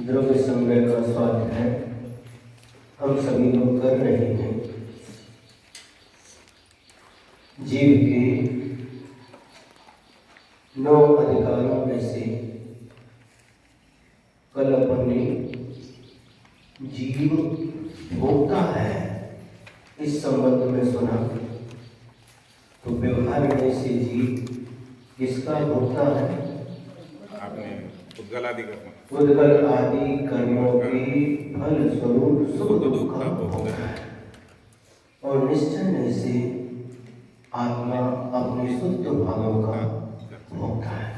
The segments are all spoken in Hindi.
द्रव्य संग्रह का स्वाध्याय हम सभी लोग कर रहे हैं। जीव के 9 अधिकारों में से कल अपन ने जीव भोगता है इस संबंध में सुना। तो व्यवहार में से जीव किसका भोगता है? आपने उद्गल आदि कर्मों की फल स्वरूप सुख दुख का भोग है। और निश्चय से आत्मा अपने शुद्ध भावों का भोगता है।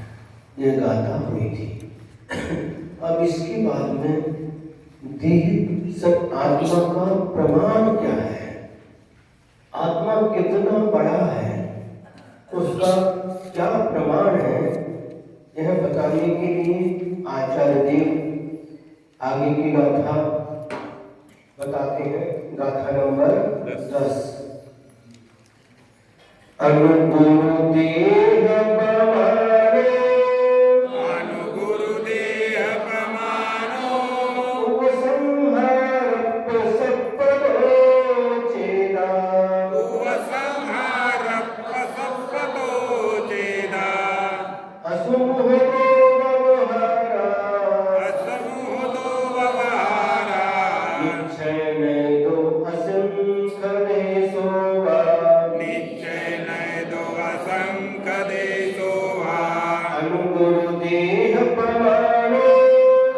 ये गाथा हुई थी। अब इसके बाद में देह सब आत्मा का प्रमाण क्या है, आत्मा कितना बड़ा है, उसका क्या प्रमाण है, यह बताने के लिए आचार्य देव आगे की गाथा बताते हैं। गाथा नंबर 10। अनुगुरु देह पमानो, अनुगुरु देह पमानो, उपसंहार प्रसप्पदो चेदा, उपसंहार प्रसप्पदो चेदा, असमूहो व्यवहारा, असमूहो व्यवहारा, निश्चय में दो असंख्य देशो वा, निश्चय नय दो असंख्य देशो वा, अनुगुरु देह पमानो,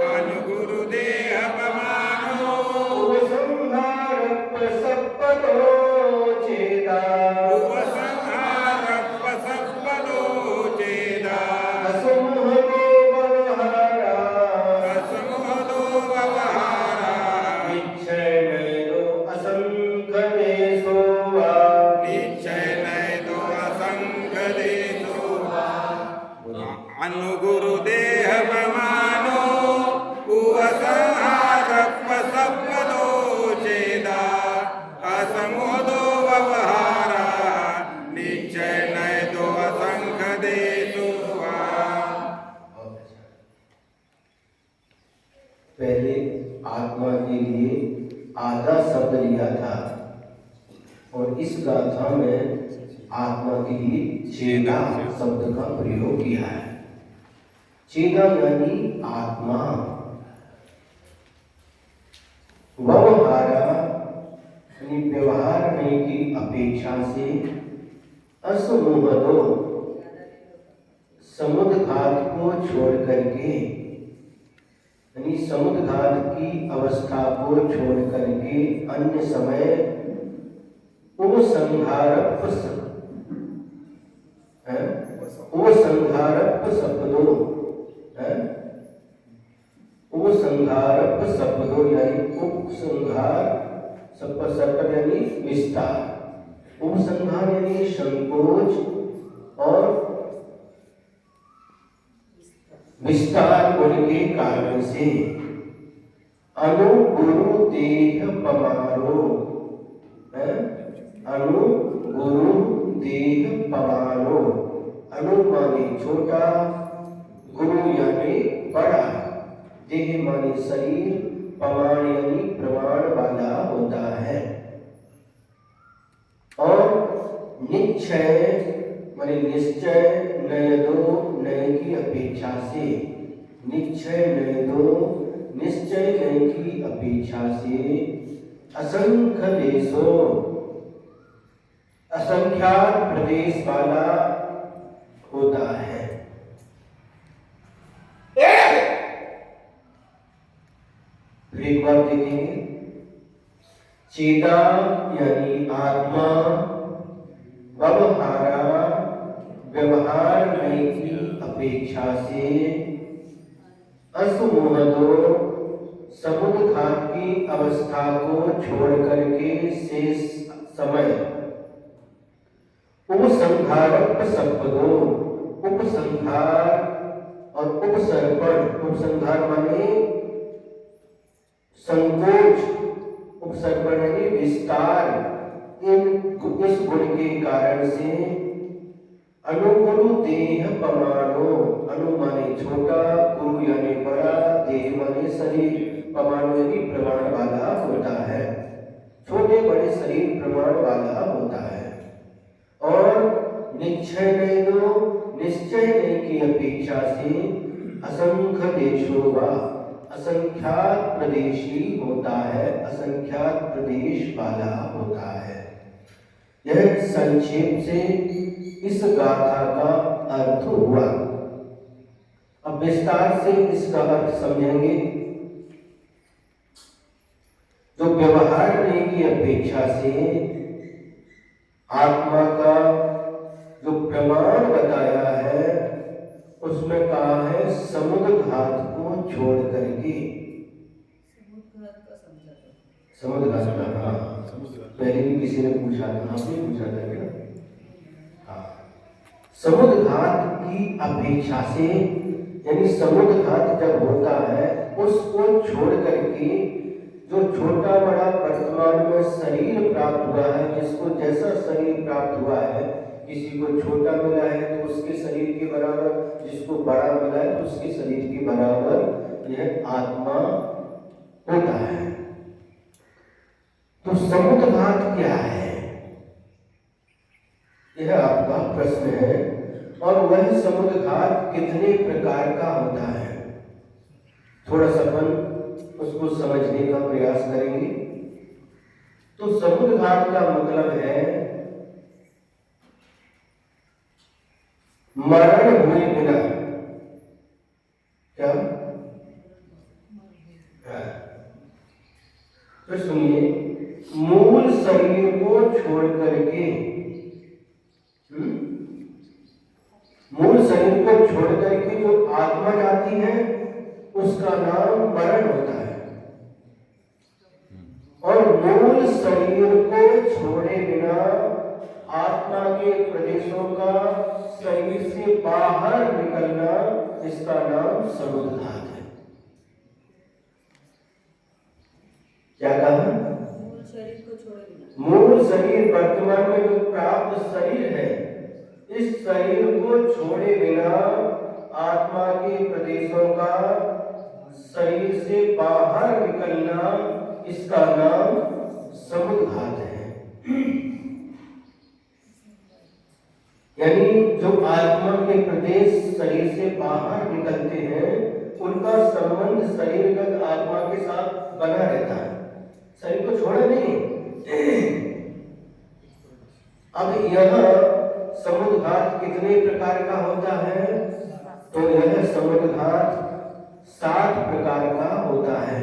अनुगुरु देह पमानो, उपसंहार प्रसप्पदो चेदा, उपसंहार प्रसप्पदो चेदा, असमूहो व्यवहारा, असमूहो व्यवहारा, निश्चय में दो असंख्य देशो वा। निश्चय नय दो असंख्य देशो वा, अनुगुरु देह पमानो, उपसंहार प्रसप्पदो चेदा, असमूहो व्यवहारा, निश्चय नय दो असंख्य देशो वा। पहले आत्मा के लिए आधा शब्द लिया था और इस गाथा में आत्मा के लिए चेदा शब्द का प्रयोग किया है। चेदा यानी आत्मा। व्यवहारा यानी व्यवहार करने की अपेक्षा से असमूहतो समुद्घात को छोड़ करके, यानी समुद्घात की अवस्था को छोड़ करके अन्य समय उपसंहारप शब्दों, उपसंहारप शब्दों यानी उपसंहार शब्द यानी विस्तार, उपसंहार यानी संकोच और विस्तार होने के कारण से अनुगुरु देह पमारो, अनुगुरु देह पमारो, अनु माने छोटा, गुरु यानी बड़ा, देह माने शरीर, पमाण यानी प्रमाण वाला होता है। और निश्चय माने निश्चय, नय दो नय की अपेक्षा से, निश्चय नय दो निश्चय नय की अपेक्षा से असंख्य देशों, असंख्यात प्रदेश वाला होता है। फिर एक बार देखेंगे। चेदा यानी आत्मा अपेक्षा से असमोहतो समुद्घात की अवस्था को छोड़ करके शेष समय उपसंहारक शब्दों उपसंहार और उपसर्पण, उपसंहार माने संकोच, उपसर्पण यानी विस्तार, इस गुण के कारण से अनुगुरु देह पमानो, अनु माने छोटा, गुरु यानी बड़ा, देह माने शरीर, पमानो यानी प्रमाण वाला होता है, छोटे बड़े शरीर प्रमाण वाला होता है। और निश्चय नहीं की अपेक्षा से असंख्य देशों व असंख्यात प्रदेशी होता है, असंख्यात प्रदेश वाला होता है। यह संक्षेप से इस गाथा का अर्थ हुआ। अब विस्तार से इसका अर्थ समझेंगे। जो व्यवहार नहीं की अपेक्षा से आत्मा का जो प्रमाण बताया है उसमें कहा है समुद्घात को छोड़ करके, समुद्घात का, हाँ पहले भी किसी ने पूछा था, आपने पूछा था क्या? हाँ, समुद्घात की अपेक्षा से यानी समुद्घात जब होता है उसको छोड़ करके जो छोटा बड़ा वर्तमान में शरीर प्राप्त हुआ है, जिसको जैसा शरीर प्राप्त हुआ है, किसी को छोटा मिला है तो उसके शरीर के बराबर, जिसको बड़ा मिला है तो उसके शरीर के बराबर यह आत्मा होता है। तो समुद्घात क्या है, यह आपका प्रश्न है। और वह समुद्घात कितने प्रकार का होता है, थोड़ा सा अपन उसको समझने का प्रयास करेंगे। तो समुद्घात का मतलब है मरण हुए बिना, क्या? तो सुनिए, मूल शरीर को छोड़ करके, मूल शरीर को छोड़ करके जो आत्मा जाती है उसका नाम मरण होता है। और मूल शरीर को छोड़े बिना आत्मा के प्रदेशों का शरीर से बाहर निकलना, इसका नाम समुद्घात है। क्या कहा? मूल शरीर को छोड़े बिना, मूल शरीर वर्तमान में जो प्राप्त शरीर है, इस शरीर को छोड़े बिना आत्मा के प्रदेशों का शरीर से बाहर निकलना, इसका नाम समुद्घात है। यानी जो आत्मा के प्रदेश शरीर से बाहर निकलते हैं उनका संबंध शरीरगत आत्मा के साथ बना रहता है, शरीर को छोड़ा नहीं। अब यह समुद्घात कितने प्रकार का होता है, तो यह समुद्घात 7 प्रकार का होता है।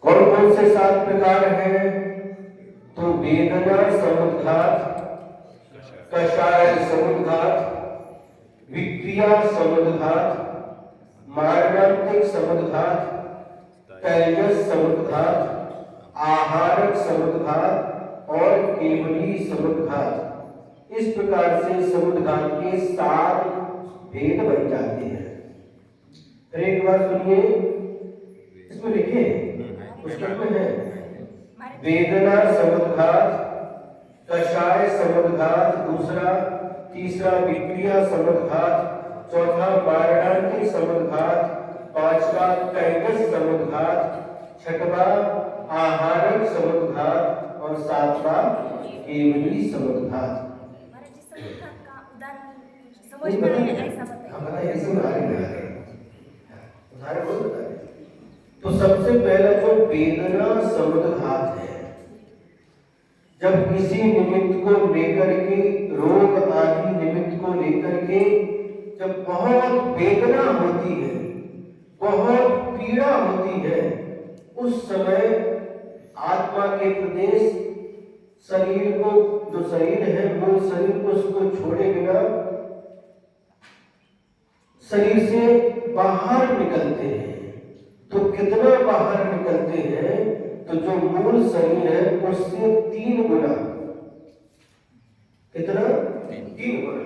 कौन कौन से 7 प्रकार हैं? तो वेदना समुद्घात, कषाय समुद्घात, विक्रिया समुद्घात, मारणांतिक समुद्घात, तेजस समुद्घात, आहारक समुद्घात और केवली समुद्घात। इस प्रकार से समुद्घात के 7 भेद बन जाते हैं। फिर एक बार सुनिए, इसमें लिखिए, पुस्तक में है, वेदना समुद्घात, कषाय समुद्घात दूसरा, तीसरा विक्रिया समुद्घात, चौथा मारणांतिक समुद्घात, पांचवा तेजस समुद्घात, छठवा आहारक समुद्घात और 7वां केवली समुद्घात। तो सबसे पहला जो वेदना समुद्घात है, जब किसी निमित्त को लेकर के, रोग आदि निमित्त को लेकर के जब बहुत वेदना होती है, बहुत पीड़ा होती है, उस समय आत्मा के प्रदेश शरीर को, जो शरीर है मूल शरीर को, उसको छोड़े बिना शरीर से बाहर निकलते हैं। तो कितना बाहर निकलते हैं? तो जो मूल शरीर है उससे 3 गुना। कितना? 3 गुना।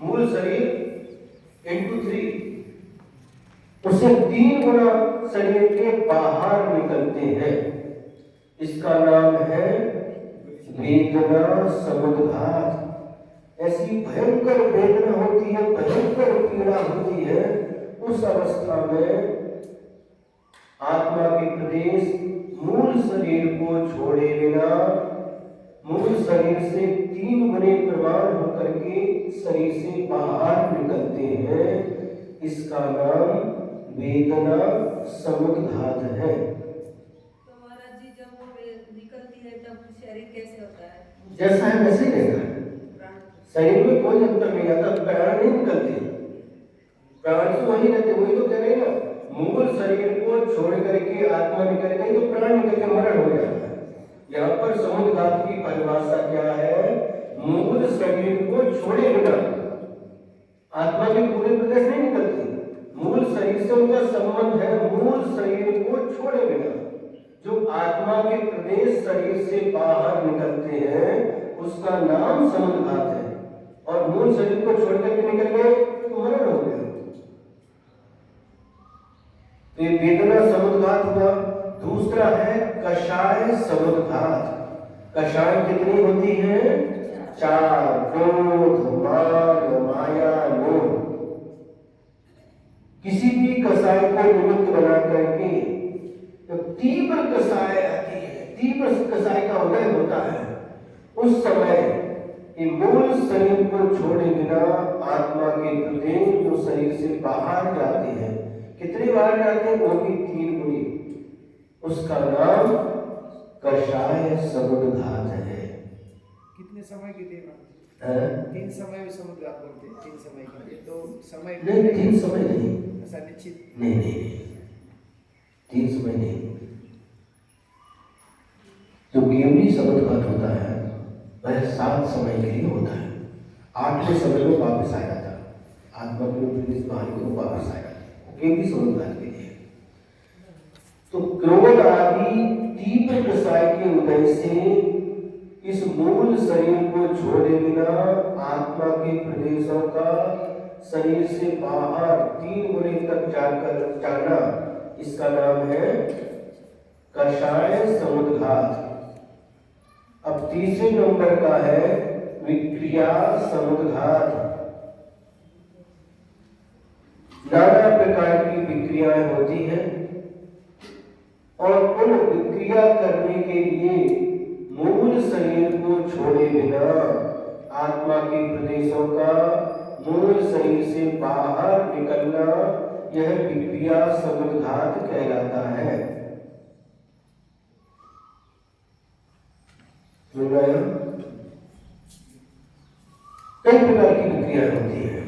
मूल शरीर इंटू 3, उससे 3 गुना शरीर के बाहर निकलते हैं। इसका नाम है वेदना समुद्घात। ऐसी भयंकर वेदना होती है, भयंकर पीड़ा होती है। उस अवस्था में आत्मा के प्रदेश मूल शरीर को छोड़े बिना मूल शरीर से 3 गुने प्रमाण होकर के शरीर से बाहर निकलते हैं। इसका नाम वेदना समुद्घात है। तो महाराज जी, जब वो निकलती है तब शरीर कैसे होता है? जैसा है वैसे ही रहेगा। शरीर में कोई अंतर नहीं आता। प्राण नहीं निकलते, प्राण तो वही रहते। वही तो कह रहे हैं ना, मूल शरीर को छोड़ करके आत्मा निकल गई तो प्राण निकल के मरण हो जाता है। यहाँ पर समुद्घात की परिभाषा क्या है? मूल शरीर को छोड़े बिना आत्मा के पूरे प्रदेश नहीं निकलती। मूल शरीर से उनका संबंध है, मूल शरीर को छोड़े बिना जो आत्मा के प्रदेश शरीर से बाहर निकलते हैं उसका नाम समुद्घात है। और मूल शरीर को छोड़ करके निकल गए तो मरण हो गया। तो ये वेदना समुद्घात हुआ। दूसरा है कषाय समुद्घात। कषाय कितनी होती है? 4। क्रोध, मान, माया, लोभ। किसी भी कषाय को निमित्त बना करके तो तीव्र कषाय आती है, तीव्र कषाय का उदय होता है। उस समय ये मूल शरीर को छोड़े बिना आत्मा के प्रदेश जो शरीर से बाहर जाते हैं, कितने बार जाते हैं? वो भी 3 गुनी। उसका नाम कषाय समुद्घात है। कितने समय के लिए? 3 समय में समुद्घात बोलते हैं। 3 समय के लिए तो समय नहीं, 3 समय नहीं, ऐसा निश्चित नहीं, 3 समय नहीं। जो केवली समुद्घात होता है वह 7 समय के लिए होता है। 8वें समय में वापस आ जाता है। आत्मा के प्रदेश बाहर को वापस आ जाता है, केवली समुद्घात के लिए। तो क्रोध आदि तीव्र कषाय के उदय से इस मूल शरीर को छोड़े बिना आत्मा के प्रदेशों का शरीर से बाहर 3 गुने तक जाकर जाना, इसका नाम है कषाय समुद्घात। अब तीसरे नंबर का है विक्रिया समुद्घात। नाना प्रकार की विक्रियाएं होती हैं और उन विक्रिया करने के लिए मूल शरीर को छोड़े बिना आत्मा के प्रदेशों का मूल शरीर से बाहर निकलना, यह विक्रिया समुद्घात कहलाता है। कई प्रकार की विक्रिया होती है।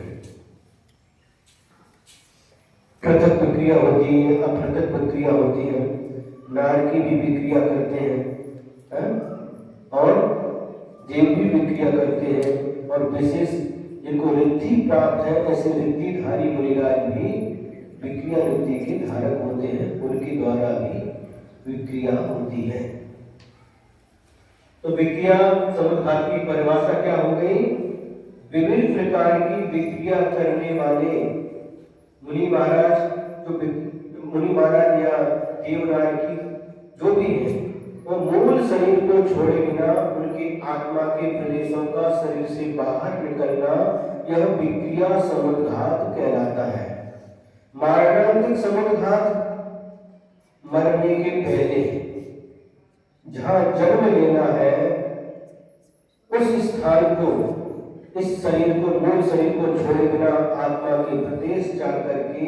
पृथक विक्रिया होती है, अपृथक विक्रिया होती है। नारकी भी विक्रिया करते हैं, और देव भी विक्रिया करते हैं। और विशेष जिनको रिद्धि प्राप्त है, ऐसे रिद्धिधारी मुनिराज भी विक्रिया रिद्धि के धारक होते हैं, उनके द्वारा भी विक्रिया होती है। तो विक्रिया समुद्घात की परिभाषा क्या हो गई? विभिन्न प्रकार की विक्रिया करने वाले मुनि महाराज, जो मुनि महाराज या देवराय की जो भी है, वो मूल शरीर को छोड़े बिना उनके आत्मा के प्रदेशों का शरीर से बाहर निकलना, यह विक्रिया समुद्घात कहलाता है। मरणांतिक समुद्घात मरने के पहले जहां जन्म लेना है उस स्थान को, इस शरीर को, मूल शरीर को छोड़े बिना आत्मा के प्रदेश जाकर के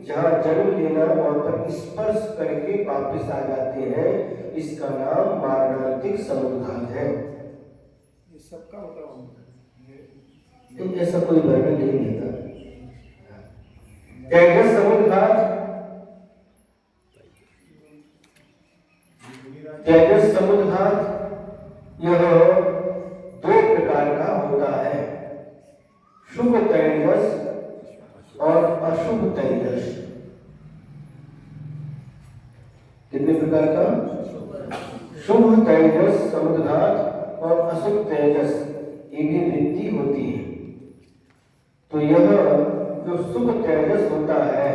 जहां जन्म लेना वहां पर स्पर्श करके वापस आ जाते हैं, इसका नाम मरणांतिक समुद्घात है। ये सबका होता है, ऐसा कोई वर्णन नहीं देता। तेजस समुद्घात, तेजस समुद्घात यह दो प्रकार का होता है, शुभ तेजस और अशुभ तेजस। कितने प्रकार का? शुभ तेजस समुद्घात और अशुभ तेजस ये भी वृत्ति होती है। तो यह जो शुभ तेजस होता है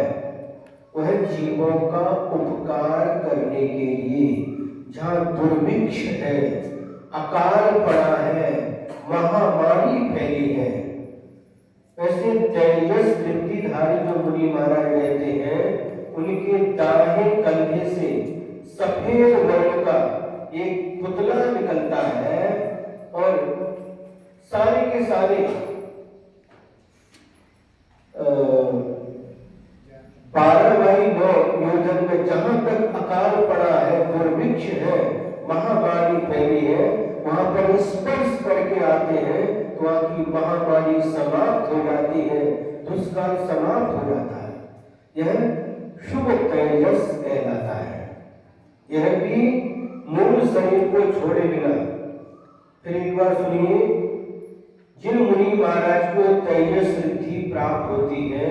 वह जीवों का उपकार करने के लिए, जहाँ दुर्भिक्ष है, अकाल पड़ा है, महामारी फैली है, वैसे तेजस वृत्तिधारी जो मुनि महाराज रहते हैं उनके दाहिने कंधे से सफेद वर्ण का एक पुतला निकलता है और सारे के सारे 12x9 योजन में जहां तक अकाल पड़ा है, दुर्भिक्ष है, महामारी फैली है, वहां पर स्पर्श करके आते हैं तो वहां की महामारी समाप्त हो जाती है, दुष्काल समाप्त हो जाता है। यह शुभ तेजस कहलाता है। यह भी मूल शरीर को छोड़े बिना। फिर एक बार सुनिए, जिन मुनि महाराज को तेजस वृद्धि प्राप्त होती है,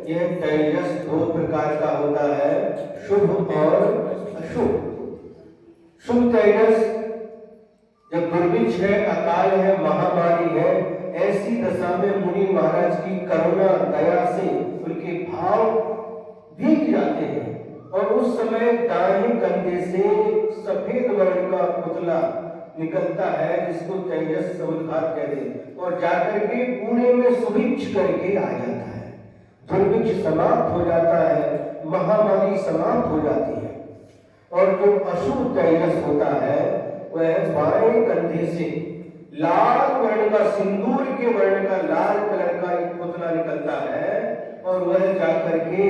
यह तेजस दो प्रकार का होता है, शुभ और अशुभ। शुभ तेजस जब दुर्भिक्ष है, अकाल है, महामारी है, ऐसी दशा में मुनि महाराज की करुणा दया से उनके भाव भीग जाते हैं और उस समय दाहिने कंधे से सफेद वर्ण का पुतला निकलता है जिसको तेजस समुद्घात कहते हैं और जाकर के पुणे में सुभिक्ष करके आ जाता है। दुर्भिक्ष समाप्त हो जाता है, महामारी समाप्त हो जाती है। और जो अशुभ तेजस होता है वह बाएं कंधे से लाल वर्ण का, सिंदूर के वर्ण का लाल कलर का एक पुतला निकलता है और वह जाकर के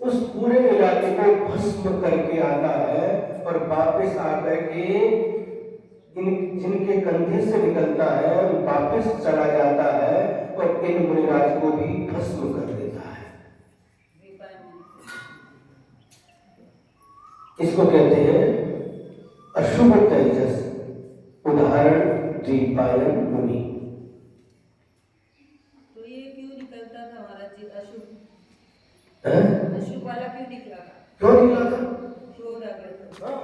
उस पूरे इलाके को भस्म करके आता है और वापस आकर के जिनके कंधे से निकलता है वापस चला जाता है और इन मुनिराज को भी भस्म कर देता है। इसको कहते हैं अशुभ तेजस। उदाहरण द्विपायन मुनि। तो ये क्यों निकलता था महाराज जी अशुभ? है? अशुभ वाला क्यों निकला था? क्यों निकला था? क्रोध आ गया था। हाँ।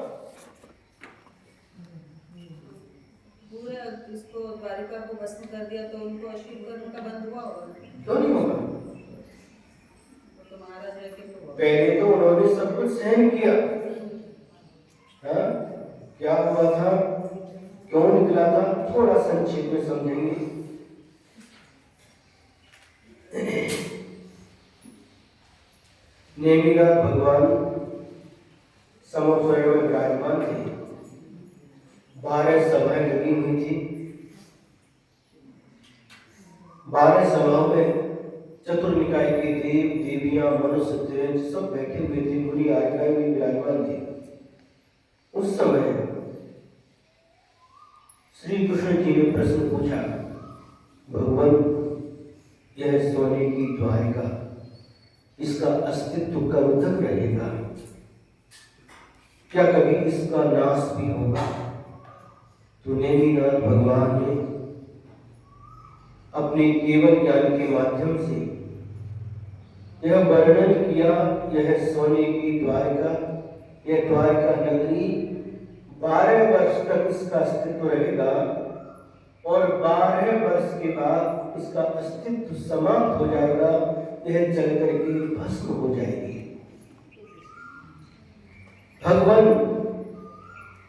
पूरे इसको द्वारिका को भस्म कर दिया तो उनको अशुभ कर्म का बंध हुआ होगा। क्यों नहीं होगा? तो महाराज है कि पहले तो उन्होंने सब कुछ सहन किया। हाँ? क्या हुआ था, क्यों निकला था, थोड़ा संक्षेप में समझेंगे। नेमिनाथ भगवान समोस्वर में विराजमान थे। 12 सभाएं लगी हुई थी। 12 सभाओं में चतुर्निकाय के देव देवियां मनुष्य तेज सब बैठे हुए थे, मुनि आज्ञाएं भी विराजमान थे। उस समय श्री कृष्ण जी ने प्रश्न पूछा, भगवान यह सोने की द्वारिका, इसका अस्तित्व कब तक रहेगा? क्या कभी इसका नाश भी होगा? तो नेमिनाथ भगवान ने अपने केवल ज्ञान के माध्यम से यह वर्णन किया, यह सोने की द्वारिका, यह द्वारिका नगरी 12 वर्ष तक इसका अस्तित्व रहेगा और 12 वर्ष के बाद इसका अस्तित्व समाप्त हो जाएगा, यह जल करके भस्म हो जाएगी। भगवान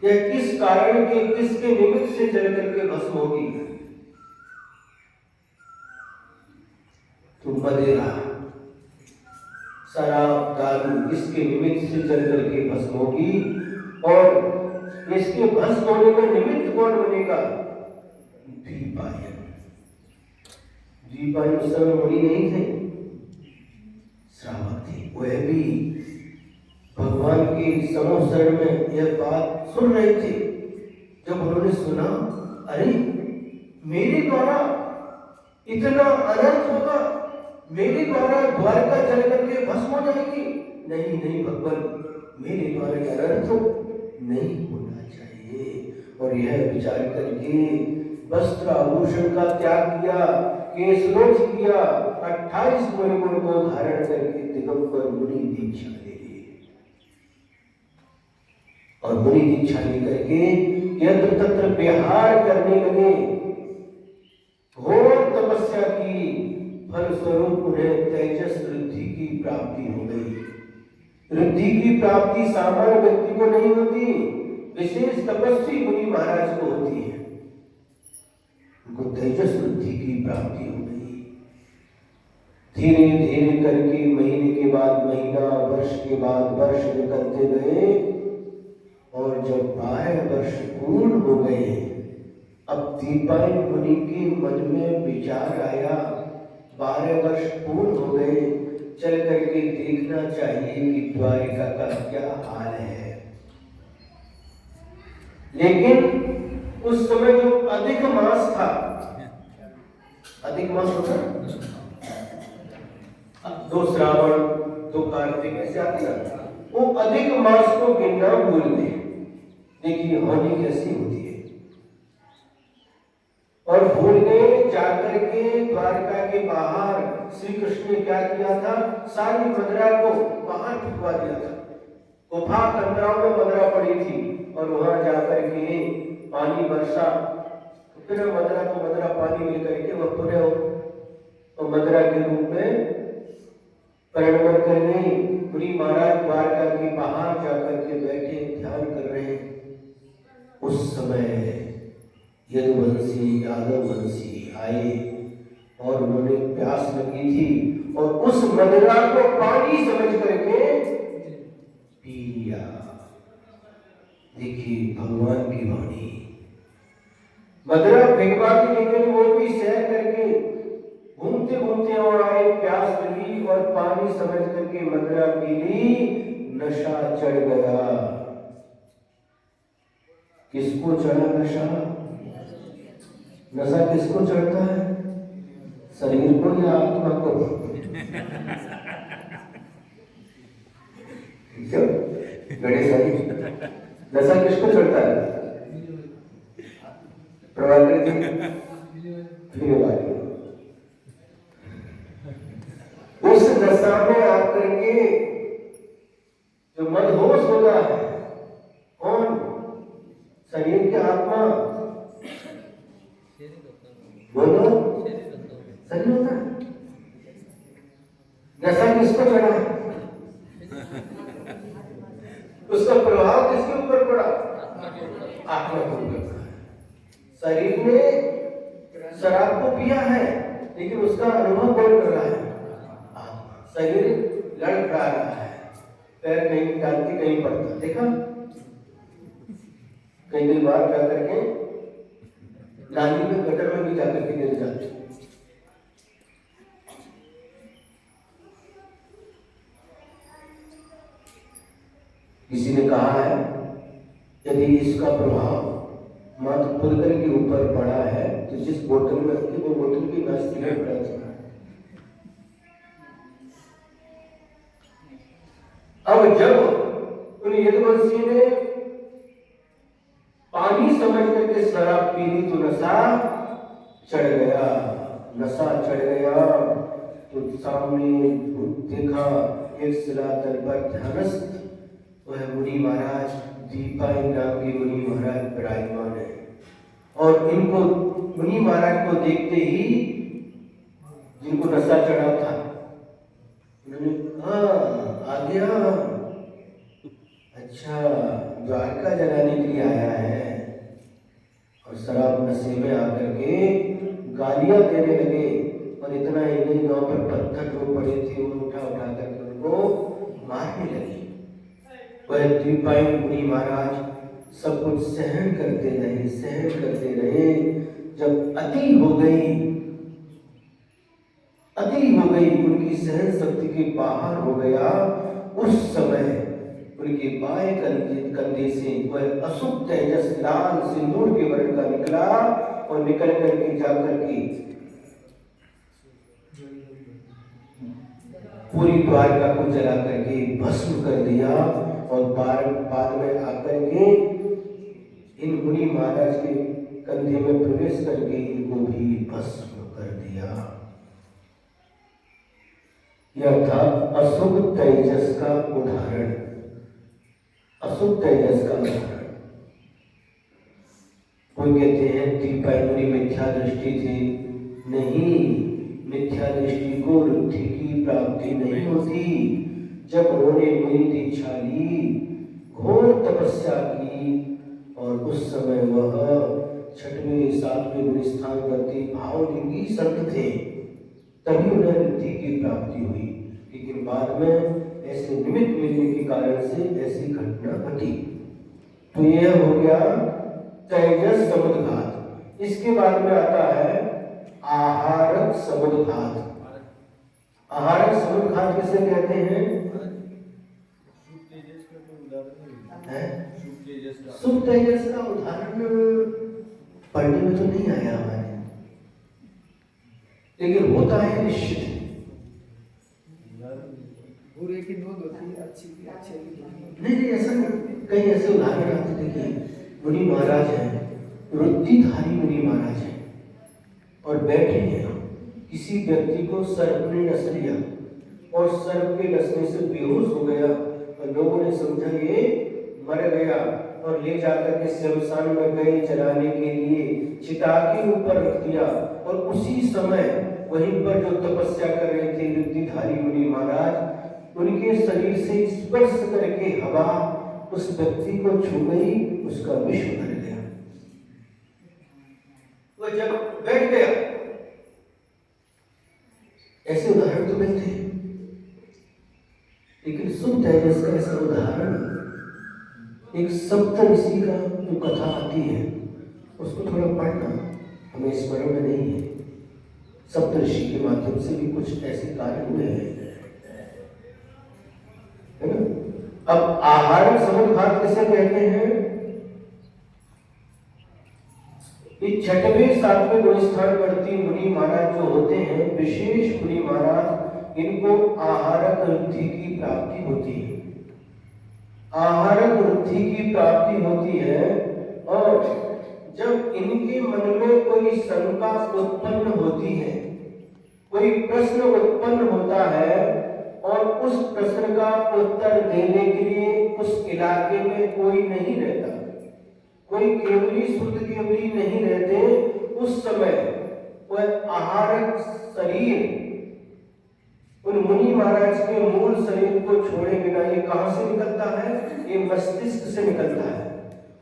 यह किस कारण के, किसके निमित्त से जल करके भस्म होगी? तो मदिरा, शराब, दारू, इसके निमित्त से जल करके भस्म होगी। और इसके भस्म होने का निमित्त कौन बनेगा? द्विपायन। द्विपायन उस समय मुनि नहीं थे, श्रावक थे। वह भी भगवान के समोसर में यह बात सुन रहे थे। जब उन्होंने सुना, अरे मेरे द्वारा इतना अनर्थ होगा, मेरे द्वारा द्वारका जल करके भस्म हो जाएगी। नहीं नहीं भगवान, मेरे द्वारा अनर्थ नहीं होना चाहिए। और और यह विचार करके वस्त्र आभूषण का त्याग किया, केशरोच किया, 28 वर्गों को धारण करके दिगंबर मुनि दीक्षा ले ली। और मुनि दीक्षा लेकर के यत्र तत्र विहार करने लगे। घोर तपस्या की फलस्वरूप उन्हें तेजस वृद्धि की प्राप्ति हो गई। वृद्धि की प्राप्ति सामान्य व्यक्ति को नहीं होती, विशेष तपस्वी मुनि महाराज को होती है। उनको तेजस वृद्धि की प्राप्ति हो गई। धीरे धीरे करके महीने के बाद महीना, वर्ष के बाद वर्ष निकलते गए और जब 12 वर्ष पूर्ण हो गए, अब दीपायन मुनि के मन में विचार आया, 12 वर्ष पूर्ण हो गए, चल करके देखना चाहिए कि द्वारिका का क्या हाल है। लेकिन उस समय जो अधिक मास था, अधिक मास होता, 2 श्रावण 2 कार्तिक ऐसे आती ना, वो अधिक मास को गिनना भूल गए। देखिए होली कैसी होती है। और भूल गए, जाकर के द्वारका के बाहर श्री कृष्ण ने क्या किया था, सारी मदिरा को बाहर फेंकवा दिया था। गुफा कंदराओं में मदिरा पड़ी थी और वहां जाकर के पानी बरसा, फिर मदिरा को मदिरा पानी लेकर के वह पुनः तो मदिरा के रूप में परिणमन कर गई। मुनि महाराज द्वारका के बाहर जाकर के बैठे ध्यान कर रहे हैं। उस समय यदुवंशी यादववंशी आए और उन्होंने प्यास लगी थी और उस मदिरा को पानी समझ करके पी लिया। देखिए भगवान की वाणी, मदिरा फेंकवा दी, लेकिन वो भी सह करके घूमते घूमते और आए, प्यास लगी और पानी समझ करके मदिरा पी ली, नशा चढ़ गया। किसको चढ़ा नशा? नशा किसको चढ़ता है? शरीर को या आत्मा को? क्यों गणेश भाई, नशा किसको चढ़ता है? प्रभाकर जी वाली। उस दशा में आकर के जो मदहोश होता है, कौन? शरीर के आत्मा, बोलो, शरीर होता है। नशा किसको चढ़ा? उसका प्रभाव किसके ऊपर पड़ा? आत्मा के ऊपर पड़ा। शरीर ने शराब को पिया है, लेकिन उसका अनुभव कौन कर रहा है? शरीर लड़खड़ा रहा है, पैर कहीं डालते कहीं पड़ता, देखा? कई बार जा करके नाली में गटर में भी जाकर के गिर जाते। किसी ने कहा है यदि इसका प्रभाव मात्र पुलकर के ऊपर पड़ा है तो जिस बोतल में रखी वो बोतल की नास्ती में पड़ा चुका है। अब जब उन यदुवंशी ने पानी समझ करके शराब पी ली तो नशा चढ़ गया। नशा चढ़ गया तो सामने देखा एक शिलातल पर ध्यानस्थ वह मुनि महाराज, दीपायन नाम के मुनि महाराज विराजमान है। और इनको मुनि महाराज को देखते ही जिनको नशा चढ़ा था उन्होंने आ गया, अच्छा द्वारका जलाने के लिए आया है। और शराब नशे में आकर के गालियां देने लगे। और इतना ही नहीं, गांव पर पत्थर जो पड़े थे वो उठा करके उनको मारने लगे। वह दीपायन मुनि महाराज सब कुछ सहन करते रहे। जब अति हो गई, उनकी सहन शक्ति के बाहर हो गया, उस समय उनके बाएं कंधे से वह अशुभ तेजस लाल सिंदूर के वर्ण का निकला और निकल करके जाकर के पूरी द्वारका को जला करके भस्म कर दिया। और बाद में आकर के इन मुनि महाराज प्रवेश करके इनको भी भस्म कर दिया। यह था अशुभ तेजस का उदाहरण। अशुभ तेजस का उदाहरण। कोई कहते हैं त्रिपैनुरी मिथ्या दृष्टि थी। नहीं, मिथ्या दृष्टि को रुद्धि की प्राप्ति नहीं होती। जब उन्होंने मुनि दीक्षा ली, घोर तपस्या की, और उस समय वह 6वें 7वें गुण स्थान करते भावलिंगी संत थे, तभी उन्हें रुद्धि की प्राप्ति हुई। लेकिन बाद में ऐसे निमित्त मिलने के कारण से ऐसी घटना घटी। तो यह हो गया तेजस समुद्घात। इसके बाद में आता है आहारक समुद्घात। आहारक समुद्घात किसे कहते हैं? शुभ तेजस का उदाहरण पढ़ने में तो नहीं आया हमारे, लेकिन होता है निश्चित। बुरे की नोंद होती है, अच्छी की अच्छे की नहीं, ऐसा कई ऐसे उदाहरण आते। देखिए, मुनि महाराज हैं, रुद्धिधारी मुनि महाराज हैं, और बैठे हैं। किसी व्यक्ति को सर्प ने डस लिया और सर्प के डसने से बेहोश हो गया, और लोगों ने समझा ये मर गया, और ले जाकर के शमशान में गए जलाने के लिए, चिता के ऊपर रख दिया। और उसी समय वहीं पर जो तपस्या कर रहे थे रुद्धिधारी मुनि महाराज, उनके शरीर से स्पर्श करके हवा उस व्यक्ति को छू गई, उसका विष उतर गया। वह जब बैठ गया। ऐसे उदाहरण तो नहीं थे, लेकिन शुभ तेजस का ऐसा उदाहरण एक सप्तऋषि का जो कथा आती है, उसको थोड़ा पढ़ना हमें स्मरण में नहीं है। सप्तऋषि के माध्यम से भी कुछ ऐसे कार्य हुए हैं, है ना। अब आहारक समुद्घात किसे कहते हैं? ये 6वें 7वें गुण स्थान वर्ती मुनि महाराज जो होते हैं, विशेष मुनि महाराज, इनको आहारक रुद्धि की प्राप्ति होती है। आहारक रुद्धि की प्राप्ति होती है, और जब इनके मन में कोई शंका उत्पन्न होती है, कोई प्रश्न उत्पन्न होता है, और उस प्रश्न का उत्तर देने के लिए उस इलाके में कोई नहीं रहता, कोई केवली शुद्ध केवली नहीं रहते, उस समय वह आहारक शरीर उन मुनि महाराज के मूल शरीर को छोड़े बिना ये कहां से निकलता है? ये मस्तिष्क से निकलता है।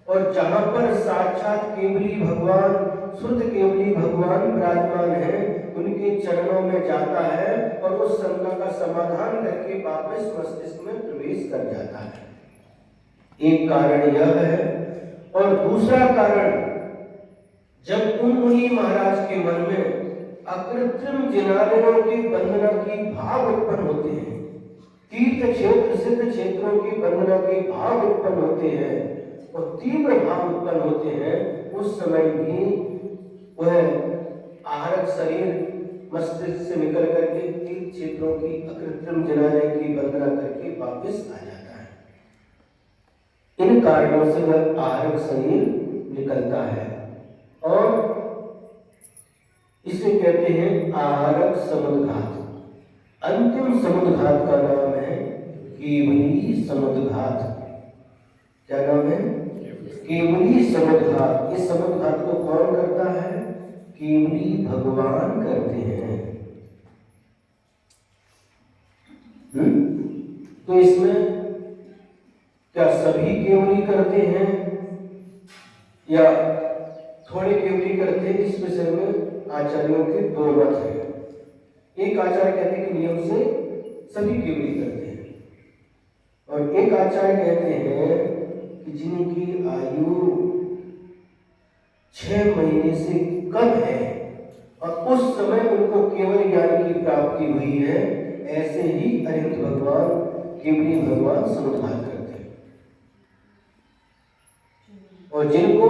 और जहां पर साक्षात केवली भगवान, शुद्ध केवली भगवान विराजमान है, उनके चरणों में जाता है, और उस शंका का समाधान करके वापस मस्तिष्क में प्रवेश कर जाता है। एक कारण यह है। और दूसरा कारण, जब उन मुनि महाराज के मन में अकृत्रिम जिनालयों की वंदना की भाव उत्पन्न होते हैं, तीर्थ क्षेत्र सिद्ध क्षेत्रों की वंदना के भाव उत्पन्न होते हैं, और तीव्र भाव उत्पन्न होते हैं, उस समय भी वह आहारक शरीर मस्तिष्क से निकल करके तीर्थ क्षेत्रों की अकृत्रिम जिनालय की वंदना करके वापस आ जाता है। इन कारणों से वह आहारक शरीर निकलता है, और इसे कहते हैं आहारक समुद्घात। अंतिम समुद्घात का नाम है केवली समुद्घात। क्या नाम है? केवली समुद्घात। इस समुद्घात को कौन करता है? केवली भगवान करते हैं। तो इसमें क्या सभी केवली करते हैं या थोड़े केवली करते हैं? इस विषय में आचार्यों के दो मत हैं। एक आचार्य कहते हैं कि नियम से सभी केवली करते हैं, और एक आचार्य कहते हैं कि जिनकी आयु 6 महीने से कम है और उस समय उनको केवल ज्ञान की प्राप्ति हुई है, ऐसे ही अरिहंत भगवान, केवली भगवान समुद्घात करते हैं। और जिनको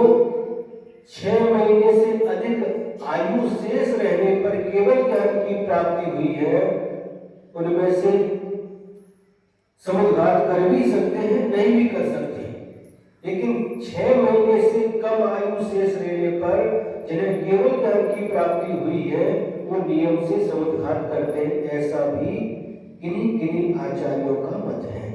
6 महीने से अधिक आयु शेष रहने पर केवल ज्ञान की प्राप्ति हुई है, उनमें से समुद्घात कर भी सकते हैं, नहीं भी कर सकते हैं। लेकिन 6 महीने से कम आयु शेष रहने पर जिन्हें केवल ज्ञान की प्राप्ति हुई है वो नियम से समुद्घात करते हैं, ऐसा भी किन्हीं किन्हीं आचार्यों का मत है।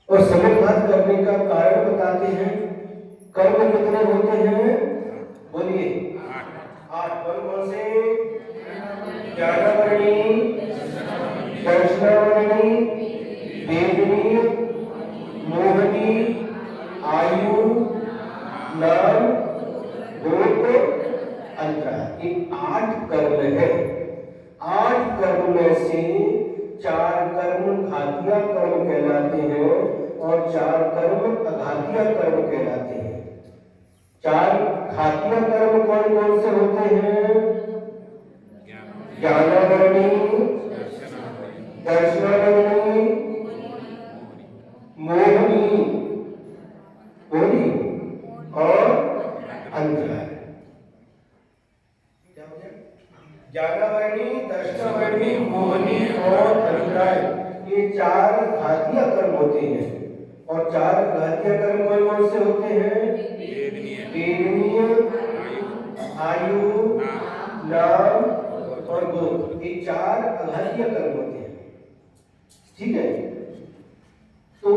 और समुद्घात करने का कारण बताते हैं। कर्म कितने होते हैं? बोलिए 8। कौन से? ज्ञानावरणी, दर्शनावरणी, वेदनी, मोहनी, आयु, नाम, गोत्र, अंतराल। ये 8 कर्म है। 8 कर्म में से 4 कर्म घातिया कर्म कहलाते हैं और 4 कर्म अघातिया कर्म कहलाते हैं। 4 घातिया कर्म कौन कौन से होते हैं? ज्ञानावरणी, दर्शनावरणी, मोहनी, और अंतराल। ज्ञानावरणी, दर्शनावरणी, मोहनी और अंतराल, ये 4 घातिया कर्म होते हैं। और 4 घातिया कर्म कौन कौन से होते हैं? वेदनीय, आयु, नाम और गोत्र। ये 4 घातिया कर्म होते हैं। ठीक है, तो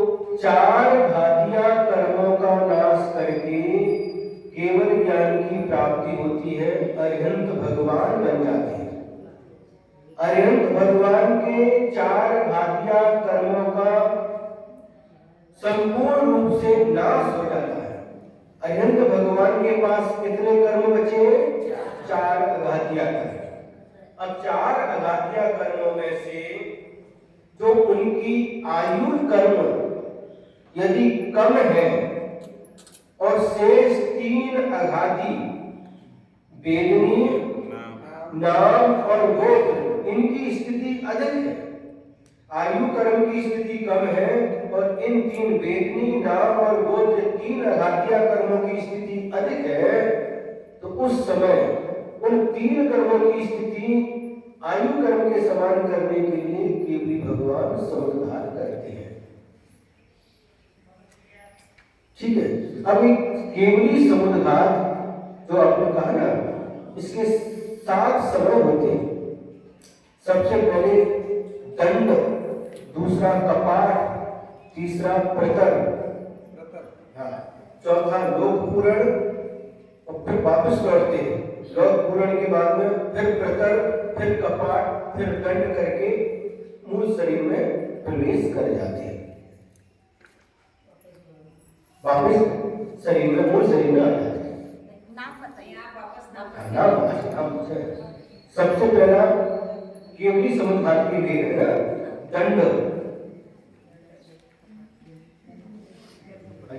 4 घातिया कर्मों का नाश करके केवल ज्ञान की प्राप्ति होती है। अरिहंत भगवान बन जाते हैं। अरिहंत भगवान के 4 घातिया कर्मों का संपूर्ण रूप से नाश हो जाता है। अरिहंत भगवान के पास कितने कर्म बचे? 4 अघातिया कर्म। अब 4 अघातिया कर्मों में से जो उनकी आयु कर्म यदि कम है और शेष 3 अघाती वेदनी, नाम और गोत्र, इनकी स्थिति अधिक है। आयु कर्म की स्थिति कम है और इन 3 वेदनी, नाम और गोत्र 3 अघातिया कर्मों की स्थिति अधिक है, तो उस समय उन 3 कर्मों की स्थिति आयु कर्म के समान करने के लिए केवली भगवान समुद्घात करते हैं। ठीक है, अब एक केवली समुद्घात जो आपने कहा ना, इसके 7 समय होते हैं। सबसे पहले दंड, दूसरा कपाट, तीसरा प्रतर, चौथा लोक पूरण और फिर वापस लौटते हैं। लोक पूरण के बाद में फिर प्रतर, फिर कपाट, फिर दंड करके मूल शरीर में प्रवेश कर जाते हैं। वापस शरीर में, मूल शरीर में आ जाते हैं। नाम बताइए आप वापस नाम सबसे पहला केवली समुद्घात के लिए है ना, दंड।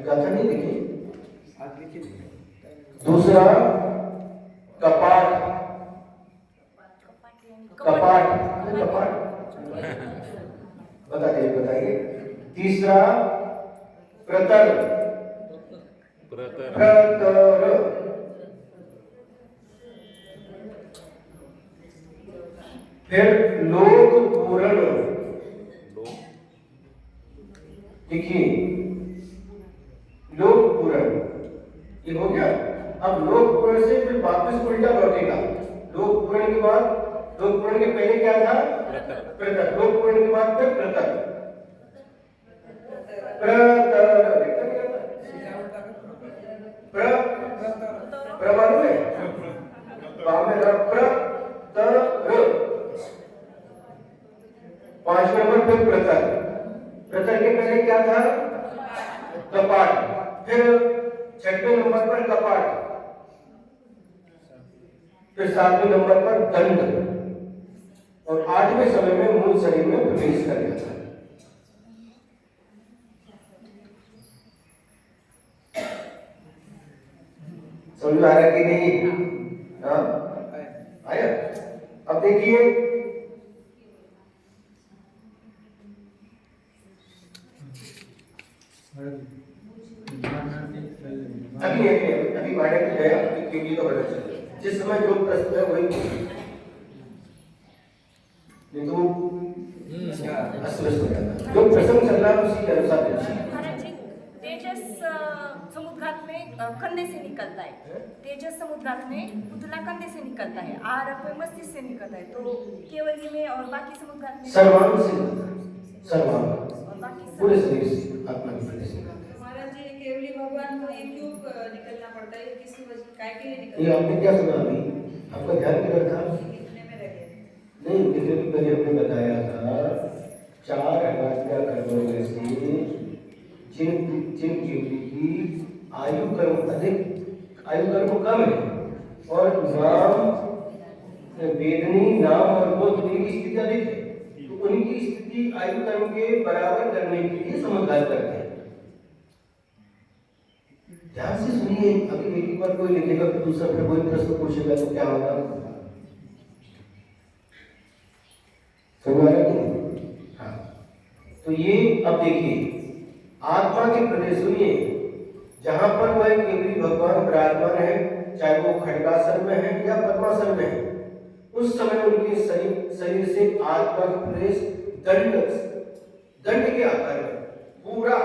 गाथा नहीं देखिए। दूसरा कपाट, बताइए। तीसरा प्रतर, फिर लोक पूरण। देखिए, लोक पूरण ये हो गया। अब लोक पूरण से फिर वापस उल्टा लौटेगा। लोक पूरण के बाद, लोक पूरण के पहले क्या था? प्रतर। लोक पूरण के बाद फिर प्रतर। मालूम है? प्रतर 5 नंबर फिर प्रतर। प्रतर के पहले क्या था? कपाट। फिर 6वें नंबर पर कपाट, फिर 7वें नंबर पर दंड और 8वें समय में मूल शरीर में प्रवेश कर जाता है। समझ आ रहा है कि नहीं? हाँ, आया। अब देखिए, अभी बाढ़ की गया, क्योंकि तो बड़ा चल जिस समय जो प्रश्न है वही नहीं तो अस्वस्थ हो जाता। जो प्रसंग चल रहा है उसी के अनुसार तेजस समुद्घात में कंधे से निकलता है। तेजस समुद्रार्थ में पुतला कंधे से निकलता है, आरक में मस्तिष्क से निकलता है, तो केवल में और बाकी समुद्रार्थ में सर्वांग से निकलता है, सर्वांग और बाकी पूरे शरीर से आत्मा के प्रदेश निकलता है। महाराज जी केवली भगवान को ये क्यों निकलना पड़ता है, किस वजह काय के लिए ये निकलना आपने क्या सुना अभी? आपका ध्यान किधर था? लिखने में रह गया? नहीं, जैसे भी पहले हमने बताया था, 4 अनाज्ञा कर्मों में से जिन जीव की आयु कर्म कम है और नाम वेदनी नाम और बोध की स्थिति अधिक है, तो उनकी स्थिति आयु कर्म के बराबर करने के लिए समुद्धार करते हैं। ध्यान से सुनिए, अभी एक बार कोई लिखेगा तो दूसरा फिर कोई प्रश्न पूछेगा तो क्या होगा? समझ आ रहा है? हाँ, तो ये अब देखिए आत्मा के प्रदेश, सुनिए, जहां पर वह केवली भगवान विराजमान है, चाहे वो खड्गासन में है या पद्मासन में है, उस समय उनके शरीर से आत्मा का प्रदेश दंड के आकार में पूरा,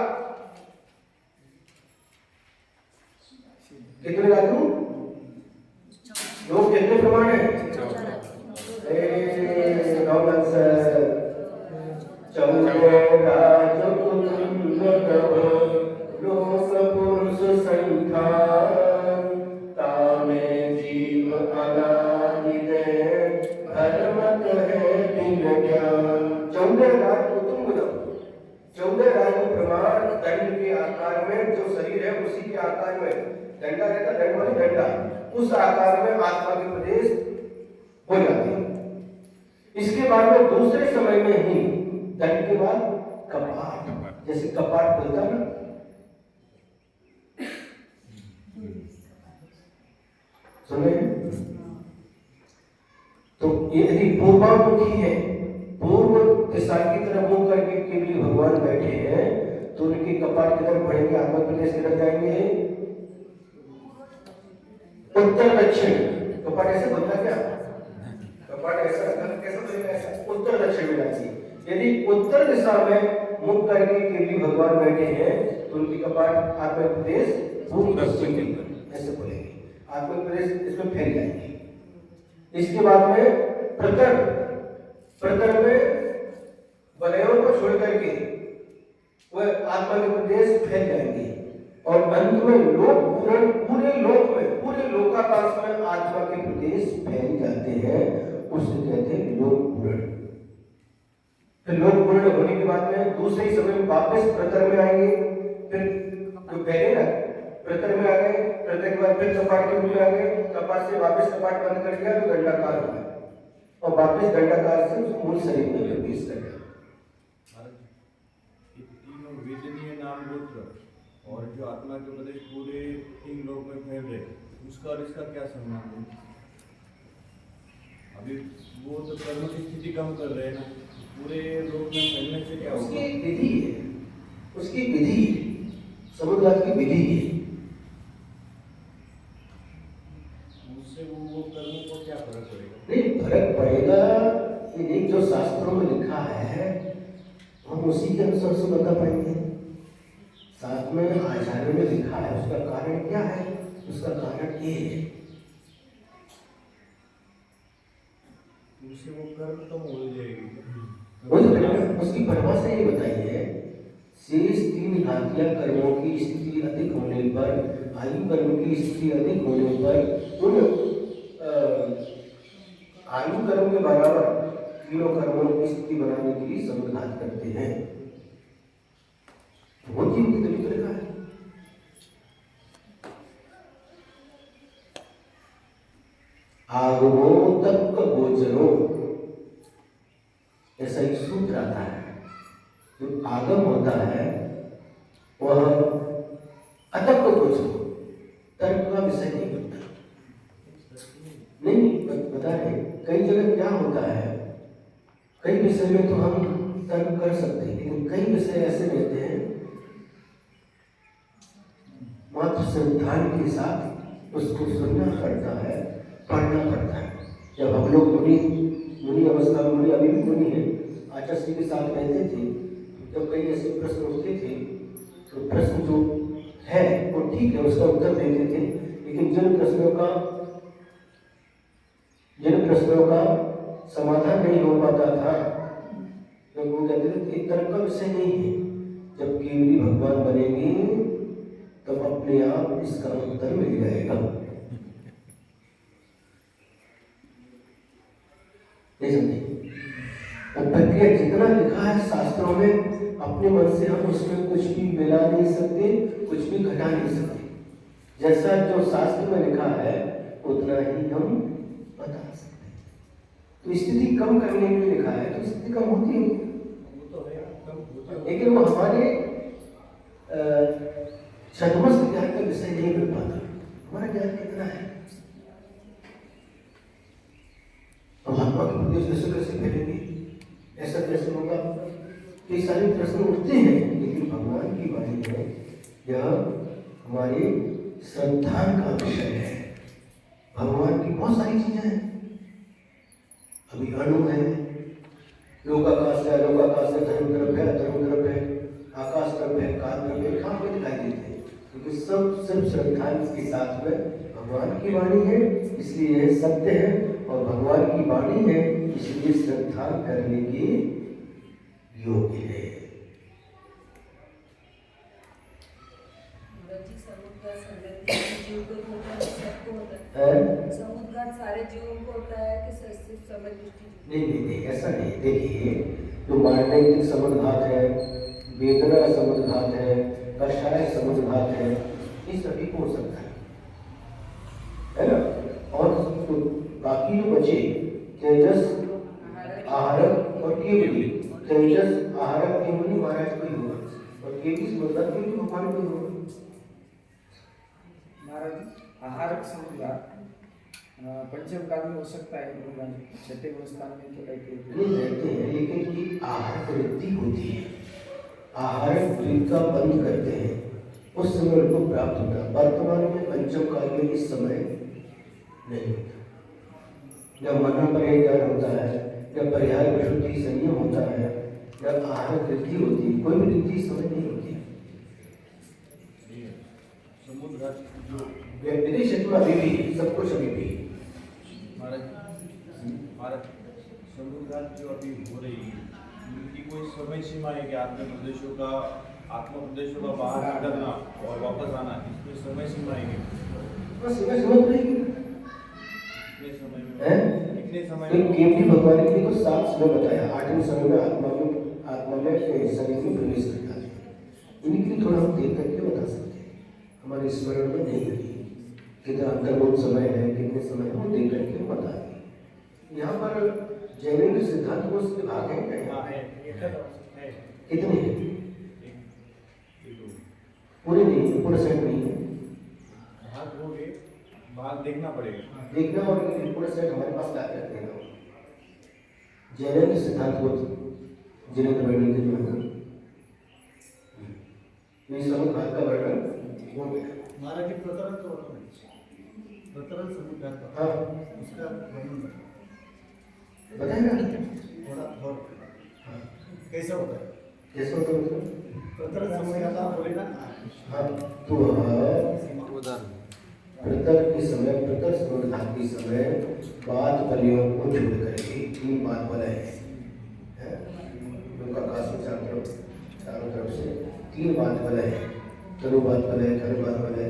कितने राजू लोग कितने प्रमाण है? आकार में डंडा रहता, दंड वाली डंडा, उस आकार में आत्मा के प्रदेश हो जाते हैं। इसके बाद में दूसरे समय में ही दंड के बाद कपाट, जैसे कपाट खुलता ना, सुने? तो यदि पूर्वामुखी है, पूर्व दिशा की तरफ मुंह करके केवली भगवान बैठे हैं, तो उनके कपाट किधर बढ़ेंगे, आत्मा प्रदेश किधर जाएंगे? उत्तर दक्षिण। कपाट ऐसे बनता क्या? कपाट ऐसा कैसा बनेगा? ऐसा उत्तर दक्षिण में जाती है। यदि उत्तर दिशा में मुख करके केवली भगवान बैठे हैं, तो उनके कपाट आत्मा प्रदेश पूर्व दक्षिण ऐसे बोलेंगे, आत्मा प्रदेश इसमें फैल जाएंगे। इसके बाद में प्रतर में वलयों को छोड़ करके वह आत्मा के प्रदेश फैल जाएंगे और अंत में पूरे लोकाकाश में आत्मा के प्रदेश फैल जाते हैं, उसे कहते हैं लोक पूर्ण। फिर लोक पूर्ण होने के बाद में दूसरे समय वापस प्रतर में आएंगे, फिर जो पहले ना प्रतर में आ गए, प्रतर के बाद फिर कपाट के रूप में आ गए, कपाट से वापस कपाट बंद कर दिया तो दंडाकार हो गया और वापस दंडाकार से मूल शरीर में प्रवेश कर गया। वेदनीय नाम गोत्र और जो आत्मा के प्रदेश पूरे 3 लोक में फैल रहे, उसका और इसका क्या संबंध है? अभी वो तो कर्म की स्थिति कम कर रहे हैं ना, पूरे लोक में फैलने से क्या होगा? उसकी विधि है, उसकी विधि समुद्रात की विधि है। उससे वो कर्म को क्या फर्क पड़ेगा? नहीं फर्क पड़ेगा, ये जो शास्त्रों में लिखा है हम उसी के अनुसार से बता पाएंगे। साथ में आचार्य में लिखा है, उसका कारण क्या है? उसका कारण ये है, उससे वो कर्म कम हो जाएगी। उसकी परिभाषा ये बताई है, शेष 3 घातिया कर्मों की स्थिति अधिक होने पर, आयु कर्म की स्थिति अधिक होने पर, उन आयु कर्म के बराबर तीनों कर्मों की स्थिति बनाने के लिए समुद्घात करते हैं। वो जीव की तभी लिखा है। आगमो तक गोचरो, ऐसा एक सूत्र आता है। जो आगम होता है वह अतक गोचरो, तर्क का विषय नहीं बनता। नहीं बता रहे, कई जगह क्या होता है, कई विषय में तो हम तर्क कर सकते हैं, लेकिन कई विषय ऐसे रहते हैं मात्र संविधान के साथ उसको सुनना पड़ता है, पढ़ना पड़ता है। जब हम लोग मुनि अवस्था में, मुनि अभी भी मुनि है, आचार्य श्री के साथ रहते थे, जब कई ऐसे प्रश्न उठते थे तो प्रश्न जो है वो ठीक है, उसका उत्तर देते थे, लेकिन जिन प्रश्नों का समाधान नहीं हो पाता था, तो वो कहते थे एक तरफ का विषय नहीं है, जब केवली भगवान बनेंगे तब अपने आप इसका उत्तर मिल जाएगा। नहीं समझे? और प्रक्रिया जितना लिखा है शास्त्रों में, अपने मन से हम उसमें कुछ भी मिला नहीं सकते, कुछ भी घटा नहीं सकते। जैसा जो शास्त्र में लिखा है उतना ही हम बता सकते हैं। तो स्थिति कम करने के लिए लिखा है, तो स्थिति कम होती है, लेकिन वो हमारे छदमस्त ज्ञान का विषय नहीं बन पाता। हमारा ज्ञान कितना है, महात्मा के उपदेश कैसे फैलेंगे, ऐसा कैसे होगा, ये सारे प्रश्न उठते हैं। लेकिन भगवान की वाणी है, यह हमारे श्रद्धा का विषय है। भगवान की बहुत सारी चीजें हैं, अभी अणु है, लोकाकाश है, लोकाकाश है, धर्म तरफ है, अधर्म तरफ है, आकाश तरफ है, काल तरफ है, कहाँ पे दिखाई देते हैं, क्योंकि सब सिर्फ श्रद्धा के साथ में भगवान की वाणी है, इसलिए यह सत्य है, और भगवान की वाणी है, इसलिए श्रद्धा करने के योग्य है। समुद्घात सारे जीवों को होता है कि सिर्फ समय दृष्टि? नहीं, ऐसा नहीं। देखिए, जो मानसिक समुद्घात है, वेदना समुद्घात है, कषाय समुद्घात है, ये सभी को हो सकता है ना। और तो बाकी जो बचे तेजस, आहारक और केवली, तेजस, आहारक, केवली महाराज को ही होगा, और केवली मतलब केवली भगवान को ही होगा। महाराज आहारक समुद्घात पंचम काल में हो सकता है, छठे स्थान में तो नहीं रहते हैं, लेकिन की आहार वृद्धि होती है, आहार वृद्धि का बंद करते हैं, उस समय उनको प्राप्त होता है। वर्तमान में पंचम काल में इस समय नहीं होता। जब मन पर ज्ञान होता है, जब पर्याय विशुद्धि संयम होता है, जब आहार वृद्धि होती है, कोई भी वृद्धि इस समय नहीं होती है। समुद्घात जो विदेश में अभी भी सब कुछ अभी भी भारत समुद्घात जो अभी हो रही है, उनकी कोई समय सीमा है कि आत्मप्रदेशों का बाहर निकलना और वापस आना, इसमें समय सीमा है कि बस समय समझ रहेगी कितने समय में केवली भगवान के लिए तो 7 समय बताया, 8वें समय में आत्मा में शरीर में प्रवेश कर जाते हैं। इन्हीं के लिए थोड़ा हम देख करके बता सकते हैं, हमारे स्मरण में नहीं लगी कितना अंतर्मुख समय है, कितने समय हम देख करके हम बता दें। यहाँ पर जैन सिद्धांत को उसके भाग है कितने हैं? पूरे नहीं, पूरे सेट नहीं है, भाग देखना पड़ेगा, देखना, और पूरे सेट हमारे पास ला कर देना। जैन सिद्धांत को जिनेन्द्र वर्णन के जो है ये समुद्घात का वर्णन हो गया। महाराज जी प्रकरण समुद्घात का, हाँ उसका वर्णन बताए ना, थोड़ा और कैसा होता है? कैसे होता है प्रकरण समुद्घात आप बोले ना। हाँ, तो प्रतर के समय, प्रतर समुद्घात के समय बात बलियों को छोड़ करके 3 बात बल है, उनका काश में चारों तरफ से 3 बात बल है, तनु बात बल है, धर्म बात बल है,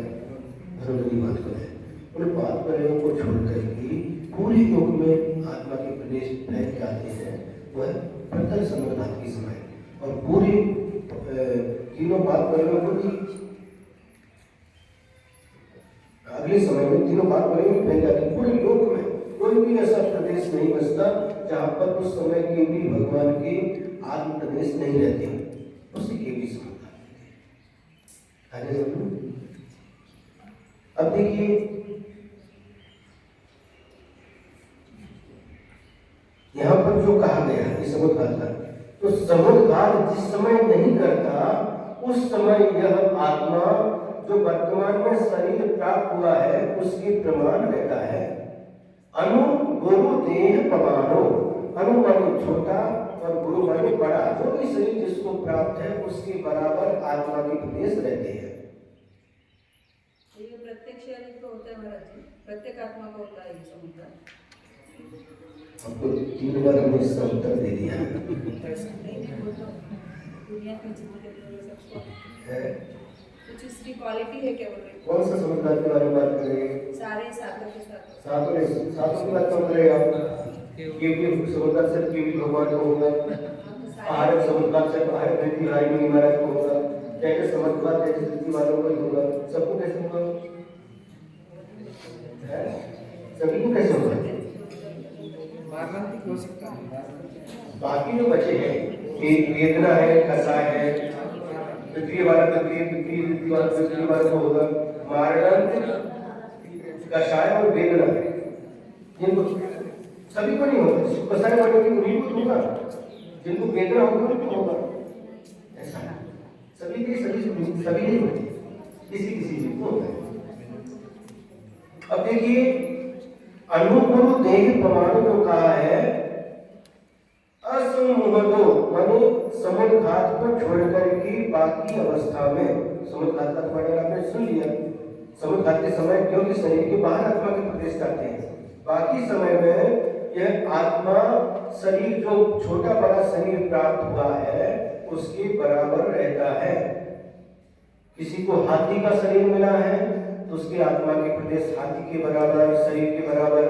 धर्मनी बात बल है। उन बात बलों को छोड़ करके पूरे योग में आत्मा के प्रदेश फैल जाते हैं, वह प्रतर समुद्घात के समय, और पूरे 3 बात बलों को भी अगले समय में 3 बात बलों में फैल जाते हैं। पूरे योग में कोई भी ऐसा प्रदेश नहीं बचता जहाँ पर उस समय के भी भगवान के आत्म प्रदेश नहीं रहते, उसी के भी समुद्घात। आगे समझो। अब देखिए, यहाँ पर जो कहा गया है समुद्घात का, तो समुद्घात जिस समय नहीं करता उस समय यह आत्मा जो वर्तमान में शरीर प्राप्त हुआ है उसकी प्रमाण रहता है। अनु गुरु देह प्रमाणो, अनु माने छोटा और गुरु माने बड़ा, जो भी शरीर जिसको प्राप्त है उसके बराबर आत्मा के प्रदेश रहते हैं। महाराज जी, प्रत्येक आत्मा का होता है ये समुद्र? आपको 3 बार हमने इसका उत्तर दे दिया है। दुनिया में जितने लोग सबको है। कुछ इसकी क्वालिटी है क्या बोल रहे हैं? कौन सा समुद्र के बारे में बात कर रहे हैं? सारे सातों के साथ सातों की बात कर रहे हैं आप। ये भी समुद्र से केवल भगवान को होगा, आहार समुद्र से आहार व्यक्ति राय महाराज को होगा, जैसे समुद्र जैसे स्थिति वालों को ही होगा, सबको कैसे होगा? सभी को कैसे होगा? मारणांतिक हो सकता है। बाकी जो बचे हैं, एक वेदना है, कसाय है, पृथ्वी वाला पृथ्वी वाला को होगा, मारणांतिक कसाय और वेदना जिनको सभी को नहीं होगा, जिसको कसाय वाले उन्हीं को होगा, जिनको वेदना होगी उनको होगा। ऐसा सभी के सभी नहीं होते, किसी को होता है। अब देखिए अनुगुरु देह प्रमाण जो कहा है, असंमोहतो माने समुद्घात को छोड़कर की बाकी अवस्था में, समुद्घात का पढ़ा आपने सुन लिया, समुद्घात के समय क्योंकि शरीर के बाहर आत्मा के प्रवेश करते हैं, बाकी समय में यह आत्मा शरीर जो छोटा बड़ा शरीर प्राप्त हुआ है उसके बराबर रहता है। किसी को हाथी का शरीर मिला है तो उसके आत्मा के प्रदेश हाथी के बराबर, शरीर के बराबर।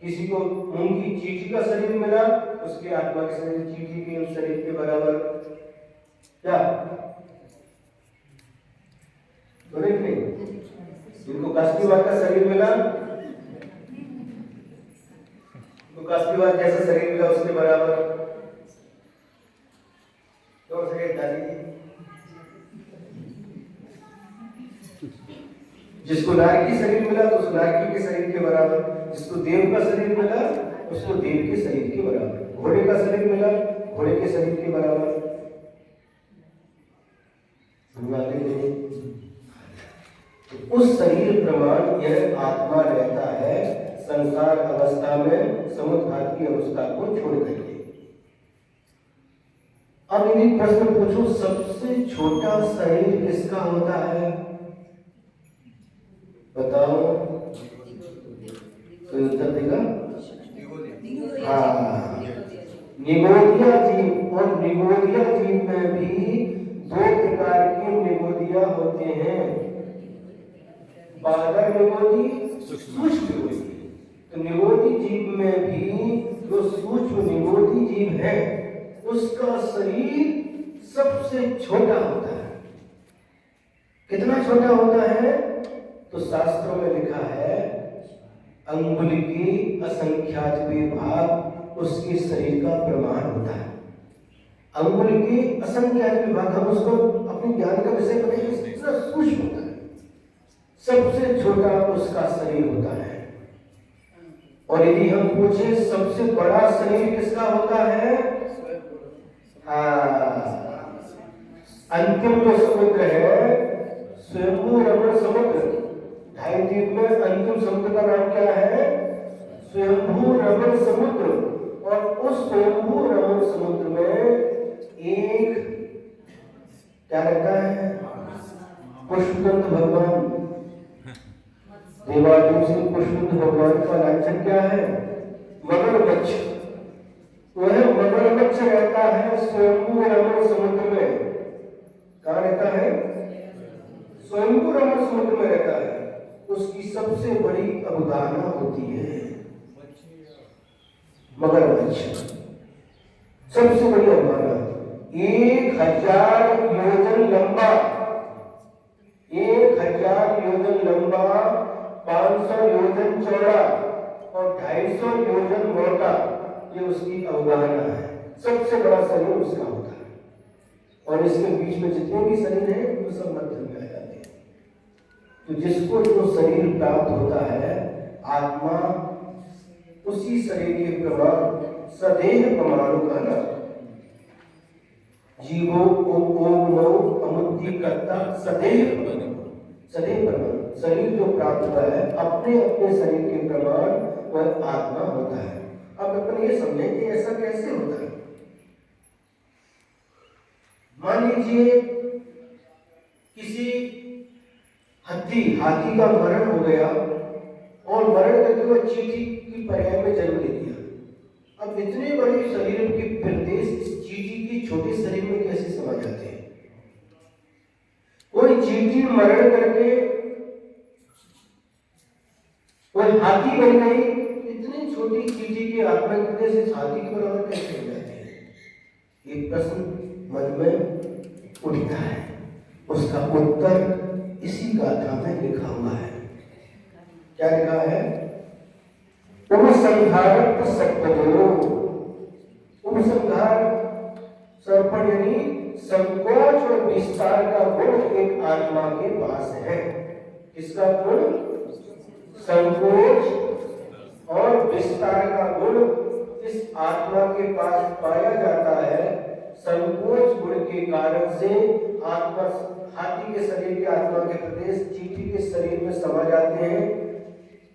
किसी को मूंगी चींटी का शरीर मिला, उसके आत्मा के शरीर चींटी के शरीर के बराबर। क्या बोले कि नहीं? जिनको कास्कीवाद का शरीर मिला, तो कास्कीवाद जैसा शरीर मिला उसके बराबर। तो शरीर दादी जिसको नारकी शरीर मिला तो उस नारकी के शरीर के बराबर, जिसको देव का शरीर मिला उसको देव के शरीर के बराबर, घोड़े का शरीर मिला घोड़े के शरीर के बराबर। उस शरीर प्रमाण यह आत्मा रहता है संसार अवस्था में समुद्घात की अवस्था को छोड़ करके। अब यदि प्रश्न पूछो सबसे छोटा शरीर किसका होता है, बताओ, कोई उत्तर देगा? हाँ, निगोदिया जीव। और निगोदिया जीव में भी 2 प्रकार के निगोदिया होते हैं, बादर निगोदी, सूक्ष्म निगोदी। तो निगोदी जीव में भी जो सूक्ष्म निगोदी जीव है उसका शरीर सबसे छोटा होता है। कितना छोटा होता है? तो शास्त्रों में लिखा है अंगुली के असंख्यात विभाग उसके शरीर का प्रमाण होता है। अंगुली के असंख्यात विभाग, हम उसको अपने ज्ञान का विषय बनाएंगे, इतना सूक्ष्म होता है, सबसे छोटा उसका शरीर होता है। और यदि हम पूछे सबसे बड़ा शरीर किसका होता है, अंतिम जो समुद्र है स्वयंभू रमण समुद्र, 2.5 द्वीप में अंतिम समुद्र का नाम क्या है? स्वयंभू रमण समुद्र। और उस स्वयंभू रमण समुद्र में एक क्या रहता है? पुष्पदंत भगवान, देवादेव सिंह पुष्पदंत भगवान का लांछन क्या है? मगरमच्छ। वह मगरमच्छ रहता है स्वयंभू रमण समुद्र में। कहाँ रहता है? स्वयंभू रमण समुद्र में रहता है। उसकी सबसे बड़ी अवधारणा होती है मगरमच्छ, सबसे बड़ी अवधारणा। 1000 योजन लंबा, 1000 योजन लंबा, 500 योजन चौड़ा और 250 योजन मोटा, ये उसकी अवधारणा है। सबसे बड़ा शरीर उसका होता है। और इसके बीच में जितने भी शरीर हैं वो सब मध्य में आ जाते हैं। तो जिसको जो शरीर प्राप्त होता है आत्मा, उसी शरीर के प्रमाण सदेह प्रमाणों का नाम जीवो ओमनो अमुद्धि करता सदैव प्रमाण। शरीर जो प्राप्त हुआ है अपने अपने शरीर के प्रमाण वह आत्मा होता है। अब अपन ये समझें कि ऐसा कैसे होता है। मान लीजिए किसी हाथी का मरण हो गया और मरण करके वह चींटी की पर्याय में जन्म ले लिया। अब इतने बड़े शरीर के प्रदेश चींटी के छोटे शरीर में कैसे समा जाते हैं? कोई चींटी मरण करके कोई हाथी बन गई, इतनी छोटी चींटी के आत्मा प्रदेश इस हाथी के बराबर कैसे हो जाते हैं? ये प्रश्न मन में उठता है। उसका उत्तर इसी गाथा में लिखा हुआ है। क्या लिखा है? उपसंहारक सर्पदो। उपसंहार सर्पण यानी संकोच और विस्तार का गुण एक आत्मा के पास है। किसका गुण? संकोच और विस्तार का गुण इस आत्मा के पास पाया जाता है। संकोच गुण के कारण से आत्मा हाथी के शरीर के आत्मा के प्रदेश चींटी के शरीर में समा जाते हैं,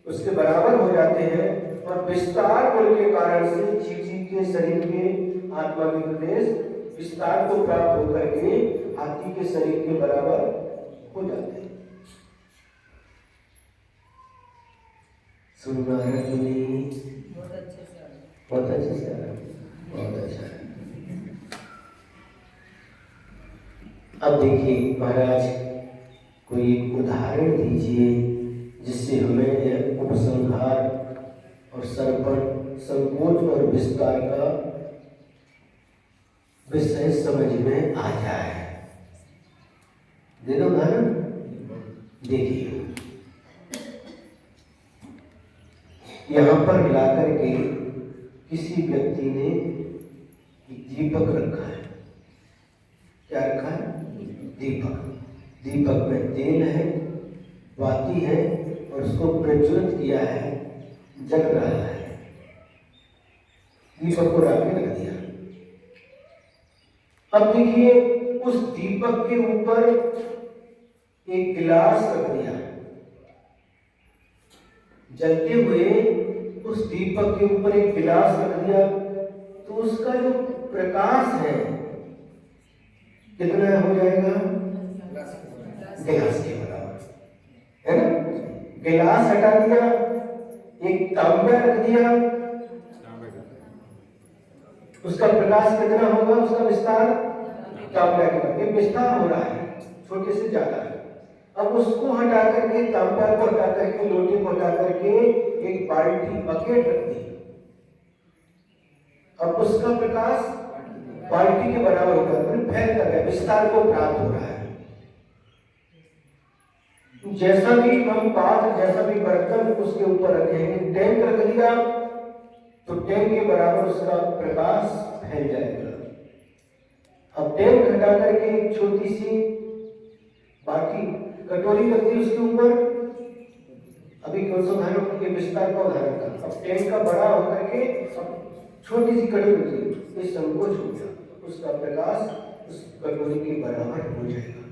उसके बराबर हो जाते हैं। और विस्तार गुण के कारण से चींटी के शरीर के आत्मा के प्रदेश विस्तार को प्राप्त होकर के हाथी के शरीर के बराबर हो जाते हैं। सुनना है कि नहीं? बहुत अच्छे से आ रहा है। बहुत अच्छे से आ रहा है, बहुत अच्छा है। अब देखिए महाराज, कोई एक उदाहरण दीजिए जिससे हमें यह उपसंहार और सर्पण, संकोच और विस्तार का विषय समझ में आ जाए। दे दो उदाहरण। देखिए यहाँ पर लाकर के किसी व्यक्ति ने दीपक रखा है। क्या रखा है? दीपक। दीपक में तेल है, बाती है और उसको प्रज्वलित किया है, जल रहा है। दीपक को रख के रख दिया। अब देखिए उस दीपक के ऊपर एक गिलास रख दिया, जलते हुए उस दीपक के ऊपर एक गिलास रख दिया, तो उसका जो प्रकाश है कितना हो जाएगा? गिलास के बराबर, है ना? गिलास हटा दिया, एक तांबा रख दिया, उसका प्रकाश कितना होगा? उसका विस्तार तांबा के बराबर विस्तार हो रहा है, छोटे से ज्यादा है। अब उसको हटा करके, तांबा को हटा करके, लोटे को हटा करके एक बाल्टी बकेट रख दी। अब उसका प्रकाश बाल्टी के बराबर होगा, फैलता है, विस्तार को प्राप्त हो रहा है। जैसा भी हम पात्र, जैसा भी बर्तन उसके ऊपर रखेंगे, टैंक रख दिया तो टैंक के बराबर उसका प्रकाश फैल जाएगा। अब टैंक हटा करके एक छोटी सी बाटी, कटोरी रख दी उसके ऊपर। अभी कौन सा उदाहरण? ये विस्तार का उदाहरण था। अब टैंक का बड़ा होकर के छोटी सी कटोरी रख दी, ये संकोच हो गया, उसका प्रकाश उस कटोरी के बराबर हो जाएगा।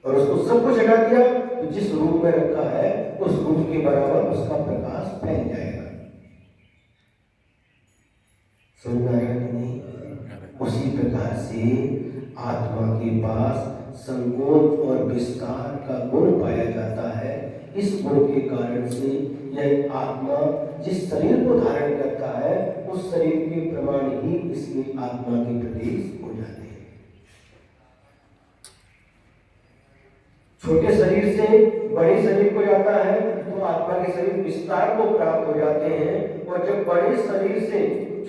और उसको सब कुछ हटा दिया तो जिस रूप में रखा है उस रूप के बराबर उसका प्रकाश फैल जाएगा। समझ आया कि नहीं? उसी प्रकार से आत्मा के पास संकोच और विस्तार का गुण पाया जाता है। इस गुण के कारण से यह आत्मा जिस शरीर को धारण करता है उस शरीर के प्रमाण ही इसमें आत्मा के प्रदेश हो जाते हैं। छोटे शरीर से बड़े शरीर को जाता है तो आत्मा के शरीर विस्तार को प्राप्त हो जाते हैं, और जब बड़े शरीर से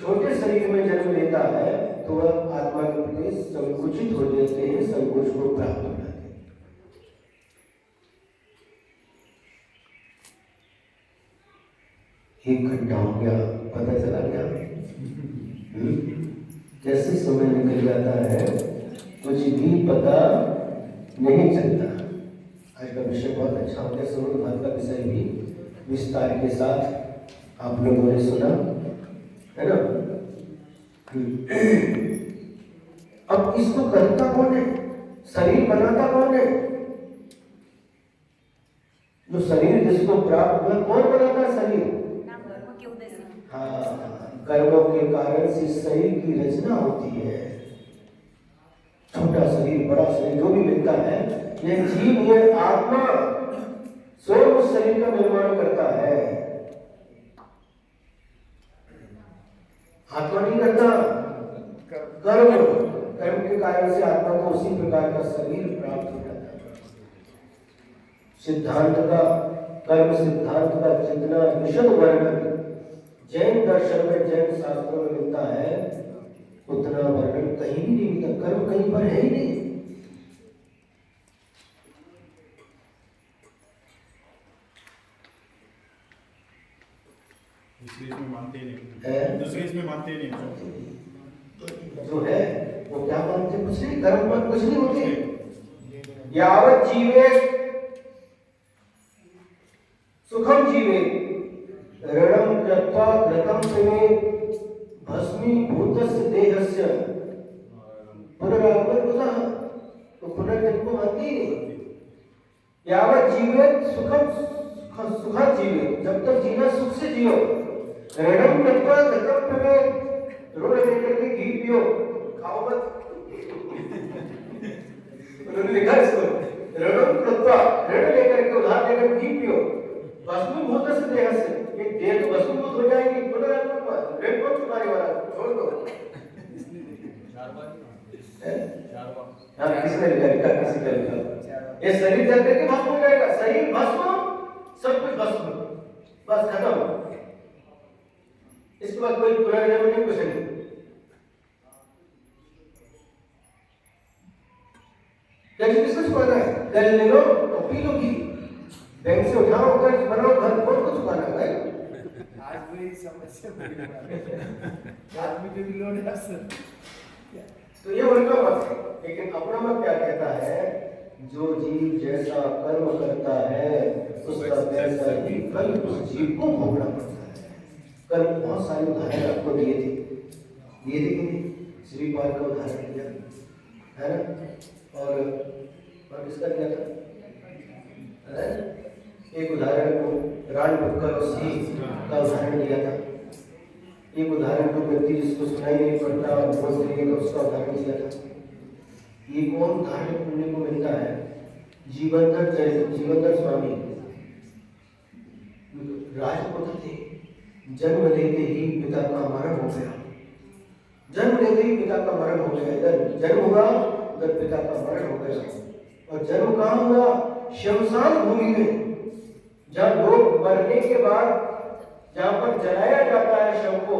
छोटे शरीर में जन्म लेता है तो वह आत्मा के प्रदेश संकुचित हो जाते हैं, संकोच को प्राप्त हो जाते हैं। एक घंटा हो गया, पता चला क्या? कैसे समय निकल जाता है कुछ भी पता नहीं चलता। आज का विषय बहुत अच्छा हो गया। समुद्र का विषय भी विस्तार के साथ आप लोगों ने सुना, है ना? अब इसको करता कौन है? शरीर बनाता कौन है? जो शरीर जिसको प्राप्त हुआ, कौन बनाता है शरीर? हाँ, कर्मों के कारण से शरीर की रचना होती है। छोटा शरीर बड़ा शरीर जो भी मिलता है, ये जीव ये आत्मा स्वयं उस शरीर का निर्माण करता है, आत्मा नहीं करता। कर्म के कारण से आत्मा को उसी प्रकार का शरीर प्राप्त हो जाता है। सिद्धांत का कर्म सिद्धांत का जितना विशद वर्णन जैन दर्शन में जैन शास्त्रों में मिलता है उतना वर्णन कहीं भी नहीं मिलता। कर्म कहीं पर है ही नहीं। दूसरे इसमें मानते ही नहीं, दूसरे इसमें मानते ही नहीं। जो है वो क्या मानते? कुछ नहीं, कर्म पर कुछ नहीं होते। यावत जीवे सुखम जीवे ऋणम कृत्वा कृतम पिबे भस्मीभूतस्य देहस्य पुनरागमनः। तो पुनर्जन्म को मानते ही नहीं। यावत जीवे सुखम सुखा जीवे, जब तक जीना सुख से जियो। ऋणम कृत्वा कृतम पिबे, ऋण लेकर के घी पियो, खाओ मत। उन्होंने लिखा इसको, ऋणम कृत्वा, ऋण लेकर के उधार लेकर घी पियो, भस्मीभूतस्य देहस्य, ये देह तो भस्मीभूत हो जाएगी, पुनरागमनः, ऋण कौन चुकाने वाला? छोड़ दो। हाँ, किसने लिखा? किसी का लिखा। ये शरीर जल करके भस्म हो जाएगा, शरीर भस्म, सब कुछ भस्म, बस खत्म। इसके बाद कोई पुनर्जन्म नहीं, कुछ नहीं। लेकिन किसको चुकाना है? कल ले लो तो पी लो घी, बैंक से उठाओ, कर्ज बनाओ, घर कौन को चुकाना है? आज वही समस्या आदमी को भी लोन है। तो ये उनका मत है। लेकिन अपना मत क्या कहता है? जो जीव जैसा कर्म करता है उसका वैसा ही फल उस जीव को भोगना पड़ता है। कल बहुत सारे उदाहरण आपको दिए थे, ये देखिए श्रीपाल का उदाहरण दिया है ना, और किसका दिया था? एक उदाहरण को रान बुक्कर और सिंह का उदाहरण दिया था। एक उदाहरण को व्यक्ति जिसको सुनाई नहीं पड़ता बोल देंगे तो उसका उदाहरण दिया था। ये कौन उदाहरण सुनने को मिलता है? जीवनधर स्वामी राजपुत्र थे, जन्म लेते ही पिता का मरण हो गया। जन्म लेते ही पिता का मरण हो गया। इधर जन्म हुआ, उधर पिता का मरण हो गया। और जन्म कहाँ हुआ? शमशान भूमि में, जहाँ लोग मरने के बाद जहाँ पर जलाया जाता है शव को,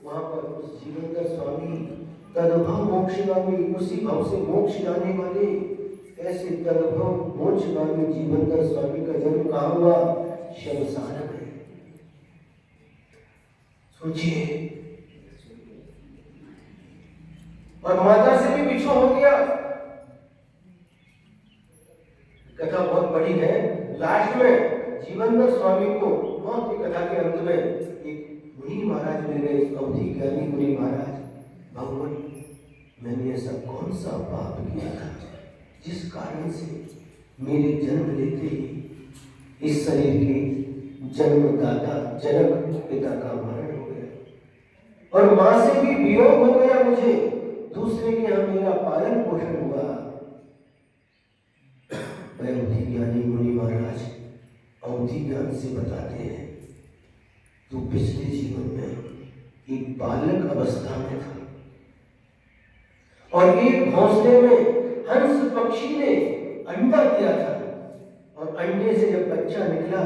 वहां पर उस जीवनधर स्वामी तदभव मोक्षगामी, उसी भाव से मोक्ष जाने वाले, ऐसे तदभव मोक्षगामी जीवनधर स्वामी का जन्म कहाँ हुआ? शमशान में। सोचिए, और माता से भी बिछो हो गया। कथा बहुत बड़ी है। लास्ट में जीवनधर स्वामी को बहुत ही कथा के अंत में एक मुनि महाराज मिले, अवधि ज्ञानी मुनि महाराज। भगवान, मैंने ऐसा कौन सा पाप किया था जिस कारण से मेरे जन्म लेते ही इस शरीर के जन्मदाता जनक पिता का मरण हो गया, और मां से भी वियोग हो गया मुझे, दूसरे के यहाँ मेरा पालन पोषण हुआ। अवधि ज्ञानी मुनि महाराज अवधि ज्ञान से बताते हैं, तू पिछले जीवन में एक बालक अवस्था में था, और एक घोंसले में हंस पक्षी ने अंडा दिया था, और अंडे से जब बच्चा निकला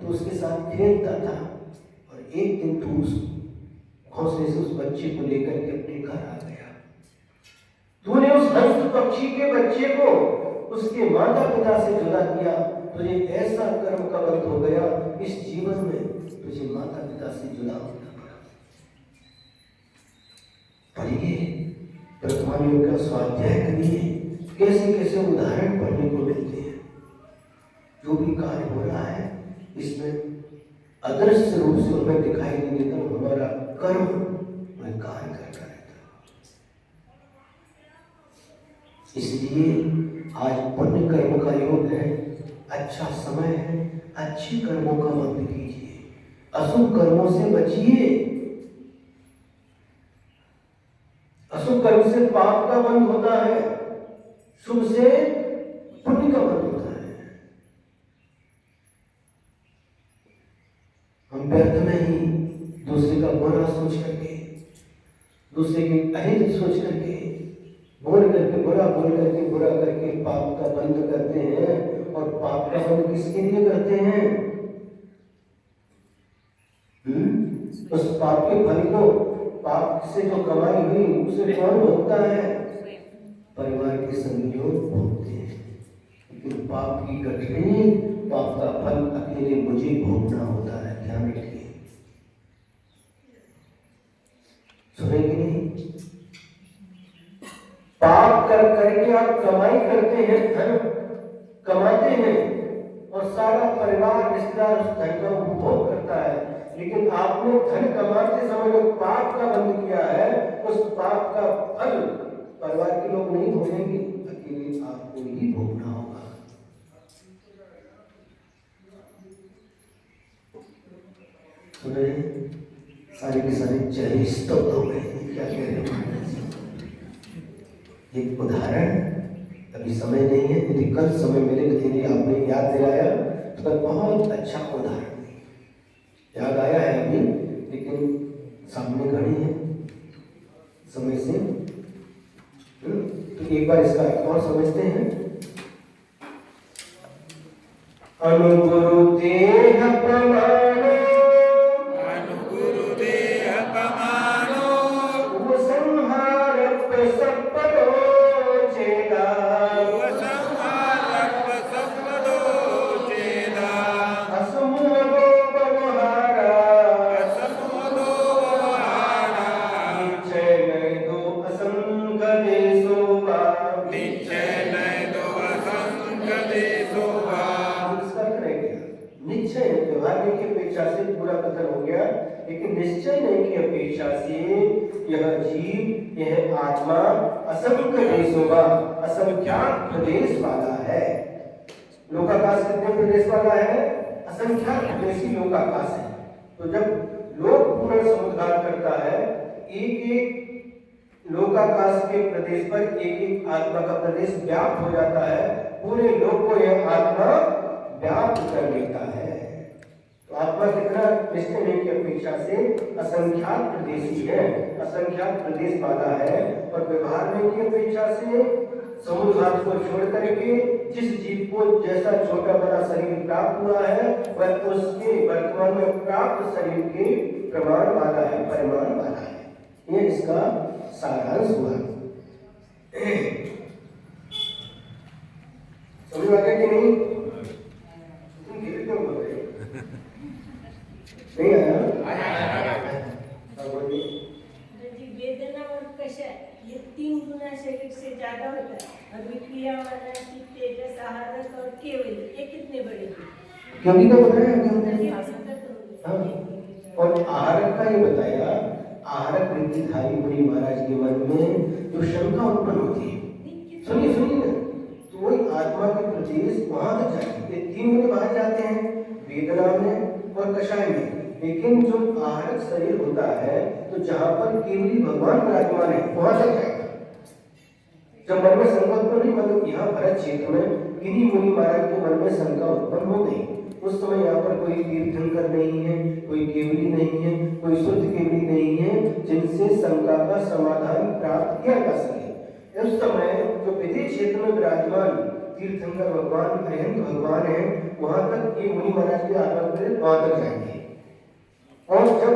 तो उसके साथ खेलता था, और एक दिन तू उस घोंसले से उस बच्चे को लेकर के अपने घर आ गया। तूने उस हंस पक्षी के बच्चे को उसके माता पिता से जुदा किया। तुझे ऐसा कर्म का बंध हो गया, इस जीवन में तुझे माता पिता से जुदा होना पड़ा। पढ़िए, प्रतिमानियों का स्वाध्याय करिए, कैसे कैसे उदाहरण पढ़ने को मिलते हैं। जो भी कार्य हो रहा है इसमें अदृश्य रूप से हमें दिखाई नहीं देता, हमारा कर्म में कार्य करता रहता है। इसलिए आज पुण्य कर्म का योग है, अच्छा समय है, अच्छे कर्मों का बंध कीजिए, अशुभ कर्मों से बचिए। अशुभ कर्म से पाप का बंध होता है। अहित सोच करके बोल करके बुरा करके पाप का बंद करते हैं। और पाप का बंद किसके लिए करते हैं? उस पाप के फल को, पाप से जो कमाई हुई उसे कौन भोगता है? परिवार के सभी लोग भोगते हैं। लेकिन पाप की कठिनाई, पाप का फल अकेले मुझे भोगना होता है। ध्यान रखिए, सुनेंगे नहीं? पाप कर करके आप कमाई करते हैं, धन कमाते हैं और सारा परिवार रिश्तेदार उस धन का उपभोग करता है। लेकिन आपने धन कमाते समय जो पाप का बंद किया है, उस पाप का फल परिवार के लोग नहीं भोगेंगे, अकेले आपको ही भोगना होगा। सुने, सारे के सारे चेहरे स्तब्ध हो गए। क्या कह रहे हैं? एक उदाहरण, अभी समय नहीं है, यदि कल समय मिले तो यदि आपने याद दिलाया तो बहुत अच्छा उदाहरण याद आया है अभी, लेकिन सामने खड़ी है समय से। तो एक बार इसका अर्थ और समझते हैं। अनुगुरु देह प्रमाणो, अनुगुरु देह प्रमाणो, उपसंहार प्रसपदो चेदा, उपसंहारः प्रसपदो चेदा, असमुदो व्यवहारा, असमुदो व्यवहारा, निश्चय नैदो असंग देशो वा। निश्चय नैदो असंग देशो वा। इसका अर्थ रह गया, निश्चय व्यवहार की अपेक्षा से पूरा कथन हो गया, लेकिन निश्चय नहीं की अपेक्षा से यह जीव, यह आत्मा असंख्य देशों का, असंख्यात प्रदेश वाला है। लोकाकाश कितने प्रदेश वाला है? असंख्यात प्रदेशी लोकाकाश है। तो जब लोक पुनर्समुद्धार करता है, एक एक लोकाकाश के प्रदेश पर एक एक आत्मा का प्रदेश व्याप्त हो जाता है। पूरे लोक को यह आत्मा व्याप्त कर लेता है। तो आत्मा कितना निश्चय नहीं की अपेक्षा से असंख्यात प्रदेशी है, असंख्यात प्रदेश वाला है। और व्यवहार में की अपेक्षा से समुद्र को छोड़ करके जिस जीव को जैसा छोटा बड़ा शरीर प्राप्त हुआ है, वह उसके वर्तमान में प्राप्त शरीर के प्रमाण वाला है, परिमाण वाला है। ये इसका सारांश हुआ। समझ आ गया कि नहीं? तुम धीरे क्यों बोल रहे हो? नहीं आया? बोलिए। वेदना और कषाय ये 3 गुना शरीर से ज्यादा होता है। और विक्रिया वाला तेजस, आहारक और केवल ये कितने बड़े हैं? क्योंकि तो बताया हाँ। और आहारक का ये बताया, आहारक वृत्तिधारी मुनि महाराज के मन में जो शंका उत्पन्न होती है, सुनिए सुनिए ना, तो वही आत्मा के प्रदेश वहां तक जाती है। 3 गुने बाहर जाते हैं, वेदना में और कषाय में। लेकिन जो आहारक शरीर होता है, तो जहां पर केवली भगवान विराजमान है वहां तक जाएगा। जब मन में शंका उत्पन्न, मतलब यहाँ भरत क्षेत्र में गिरी मुनि महाराज के मन में शंका उत्पन्न हो गई। उस समय यहाँ पर कोई तीर्थंकर नहीं है, कोई केवली नहीं है, कोई शुद्ध केवली नहीं है जिनसे शंका का समाधान प्राप्त किया जा सके। उस समय जो विदेश क्षेत्र में विराजमान तीर्थंकर भगवान, अरिहंत भगवान है, वहां तक ये मुनि महाराज के आत्मा वहां तक जाएंगे। और जब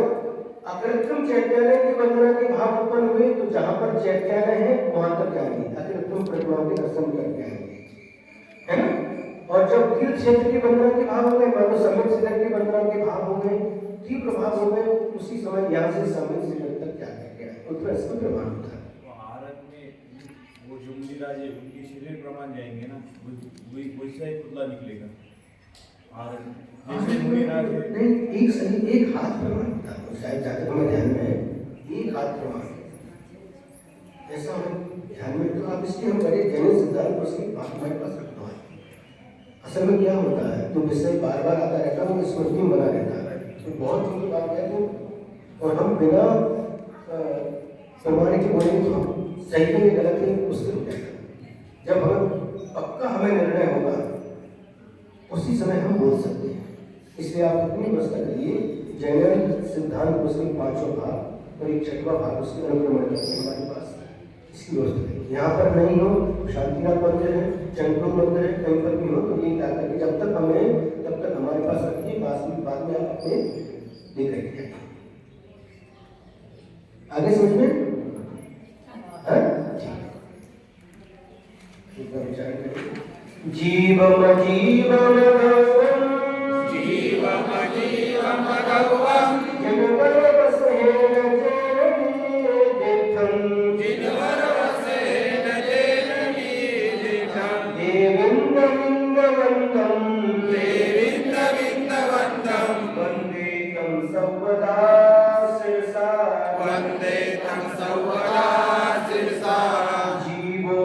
अकृत्रिम चैत्यालय के वंदना के भाव उत्पन्न हुए, तो जहां पर चैत्यालय है वहां तक जाएंगे, अकृत्रिम प्रतिमाओं के दर्शन करके आएंगे, है ना। और जब तीर्थ क्षेत्र की वंदना के भाव हो गए, मानो समित शिखर की वंदना के भाव हो गए, तीव्र भाव हो गए, उसी समय यहाँ से समित शिखर तक क्या गया, उत्तर इसका प्रमाण होता है। तो आहारक में वो जो मुनिराज है उनके शरीर प्रमाण जाएंगे ना, वही वैसा ही पुतला निकलेगा। आहारक जैसे मुनिराज है, नहीं, एक सही एक हाथ प्रमाण होता है, शायद जाकर हमें ध्यान में एक हाथ प्रमाण ऐसा हमें ध्यान में। तो आप इसलिए हम बड़े जैन सिद्धांत को उसकी बात हमारे पास रखते हैं। असल में क्या होता है, तो विषय बार बार आता रहता है, वो स्मृति में बना रहता है। तो बहुत ही बात कहते हैं और हम बिना प्रमाण के बोलेंगे तो हम सही में गलत है उसके हो जाएगा। जब हमें पक्का हमें निर्णय होगा उसी समय हम बोल सकते हैं। इसलिए आप इतनी व्यवस्था करिए, जैन सिद्धांत उसके 5 भाग तो एक छठवा भाग उसके अनुक्रमण करके हमारे पास इसकी व्यवस्था है। यहाँ पर नहीं हो शांतिनाथ मंदिर है, चंद्रपुर मंदिर है, कहीं पर भी हो तो ये क्या करके जब तक हमारे पास रखिए, बाद में आप अपने लेकर के जाइए। आगे समझ में जीवम जीवम भगवन् जीवम जीवम भगवन् जिनवर वसेन जेन जिनवर वसेन जेन नीदितं देविंद विंदवंदं देविन्द विन्दवन्दं वन्दे तं सर्वदा शिरसा वन्दे तं सर्वदा शिरसा जीवो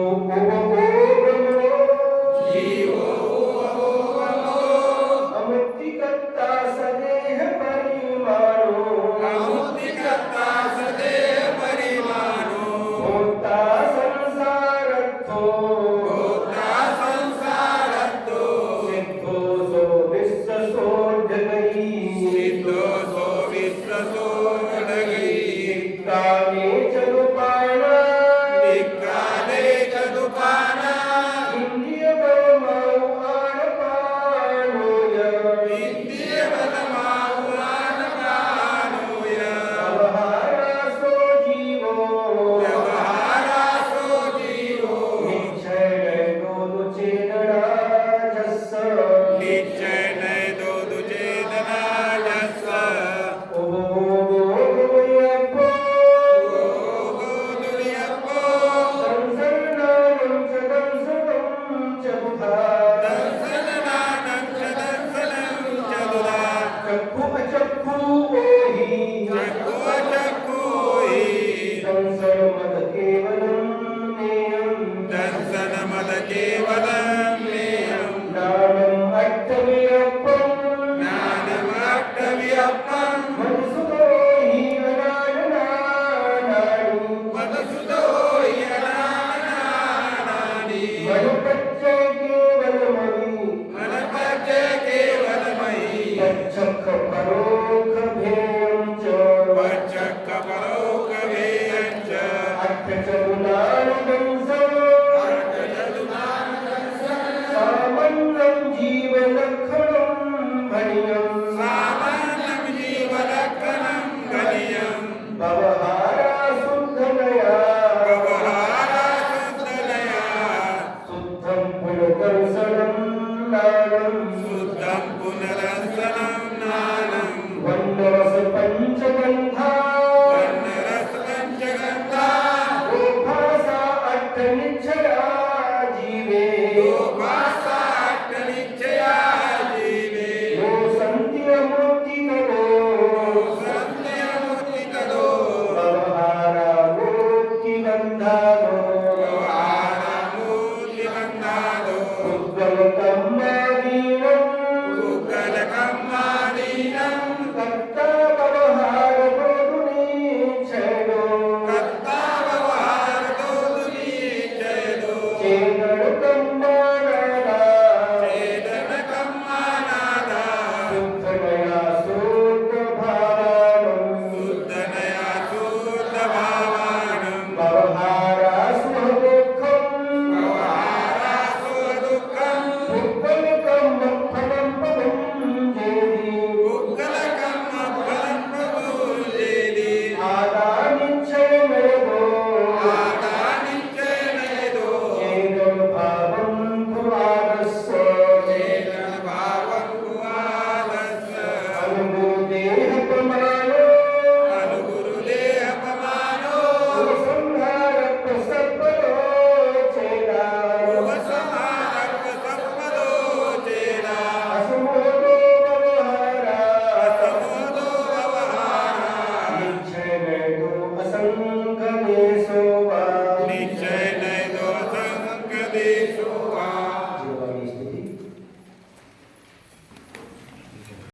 जीवो अमुक्तिकर्ता सदेह परिमाणो अमुक्तिकर्ता सदेह परिमाणो होता संसारत्थो भोक्ता संसारतो सिद्धो सो विश्वसोऽढगैः सिद्धोऽसो विश्वसोऽढगैः काले चलुपाणा विकाले च दुपाना इंद्रियबलमौ आणपाणोय विद्येवलमाहुरानप्राणोय अवहारासो जीवो व्यवहारासो जीवो निश्चयनैकोदुचेदनाजस्स निश्चयनैदोदुचेदनाजस्स ओमोगोगोगोयप्पो गोदुर्यप्पो संसर्णानं च दंसनं च बुधा दर्शनदानं च दर्शनं च दुरा चक्षु अचक्षु ओहि चक्षु अचक्षुहि संसर्मद केवलं नेयम् दर्शनमद केवलं मेयम् नामम् अट्टवियप्पम् ज्ञानमष्टव्यप्पम् मनसुतो हि अनाननानि मधुसुतो ह्यनानानि मनपच्चे केवलमयि मनपज्य केवलमयि तच्छक्खपरोक्षभेयं च वचक्कपरोक्षभेयं च अर्थचरुणानदंसम् सामन्नं जीवलक्षणं भणियम् सामान्यं जीवलक्षणं गणीयम् भवहारा शुद्धनया व्यवहाराशुद्धनया शुद्धं पुनर्दर्शनं नानम् शुद्धं पुनरसनं नानम् वन्नरस पञ्चगन्धा वर्णरसपञ्चगन्धा गोभासा अट्टनिच्छया जीवे लोकासाट्टनिश्चया जीवे यो सन्ति अमूर्तितरो सत्यमुत्तिकरो भवहारा मूर्तिगन्धारो व्यवहारमूर्तिबन्धादो उद्गलकम्मादीनम् उग्गलकम्मादीनं कर्ता भवहारबोधुनीच्छेदो कर्ता व्यवहारतो दुरीचयदो चेदड़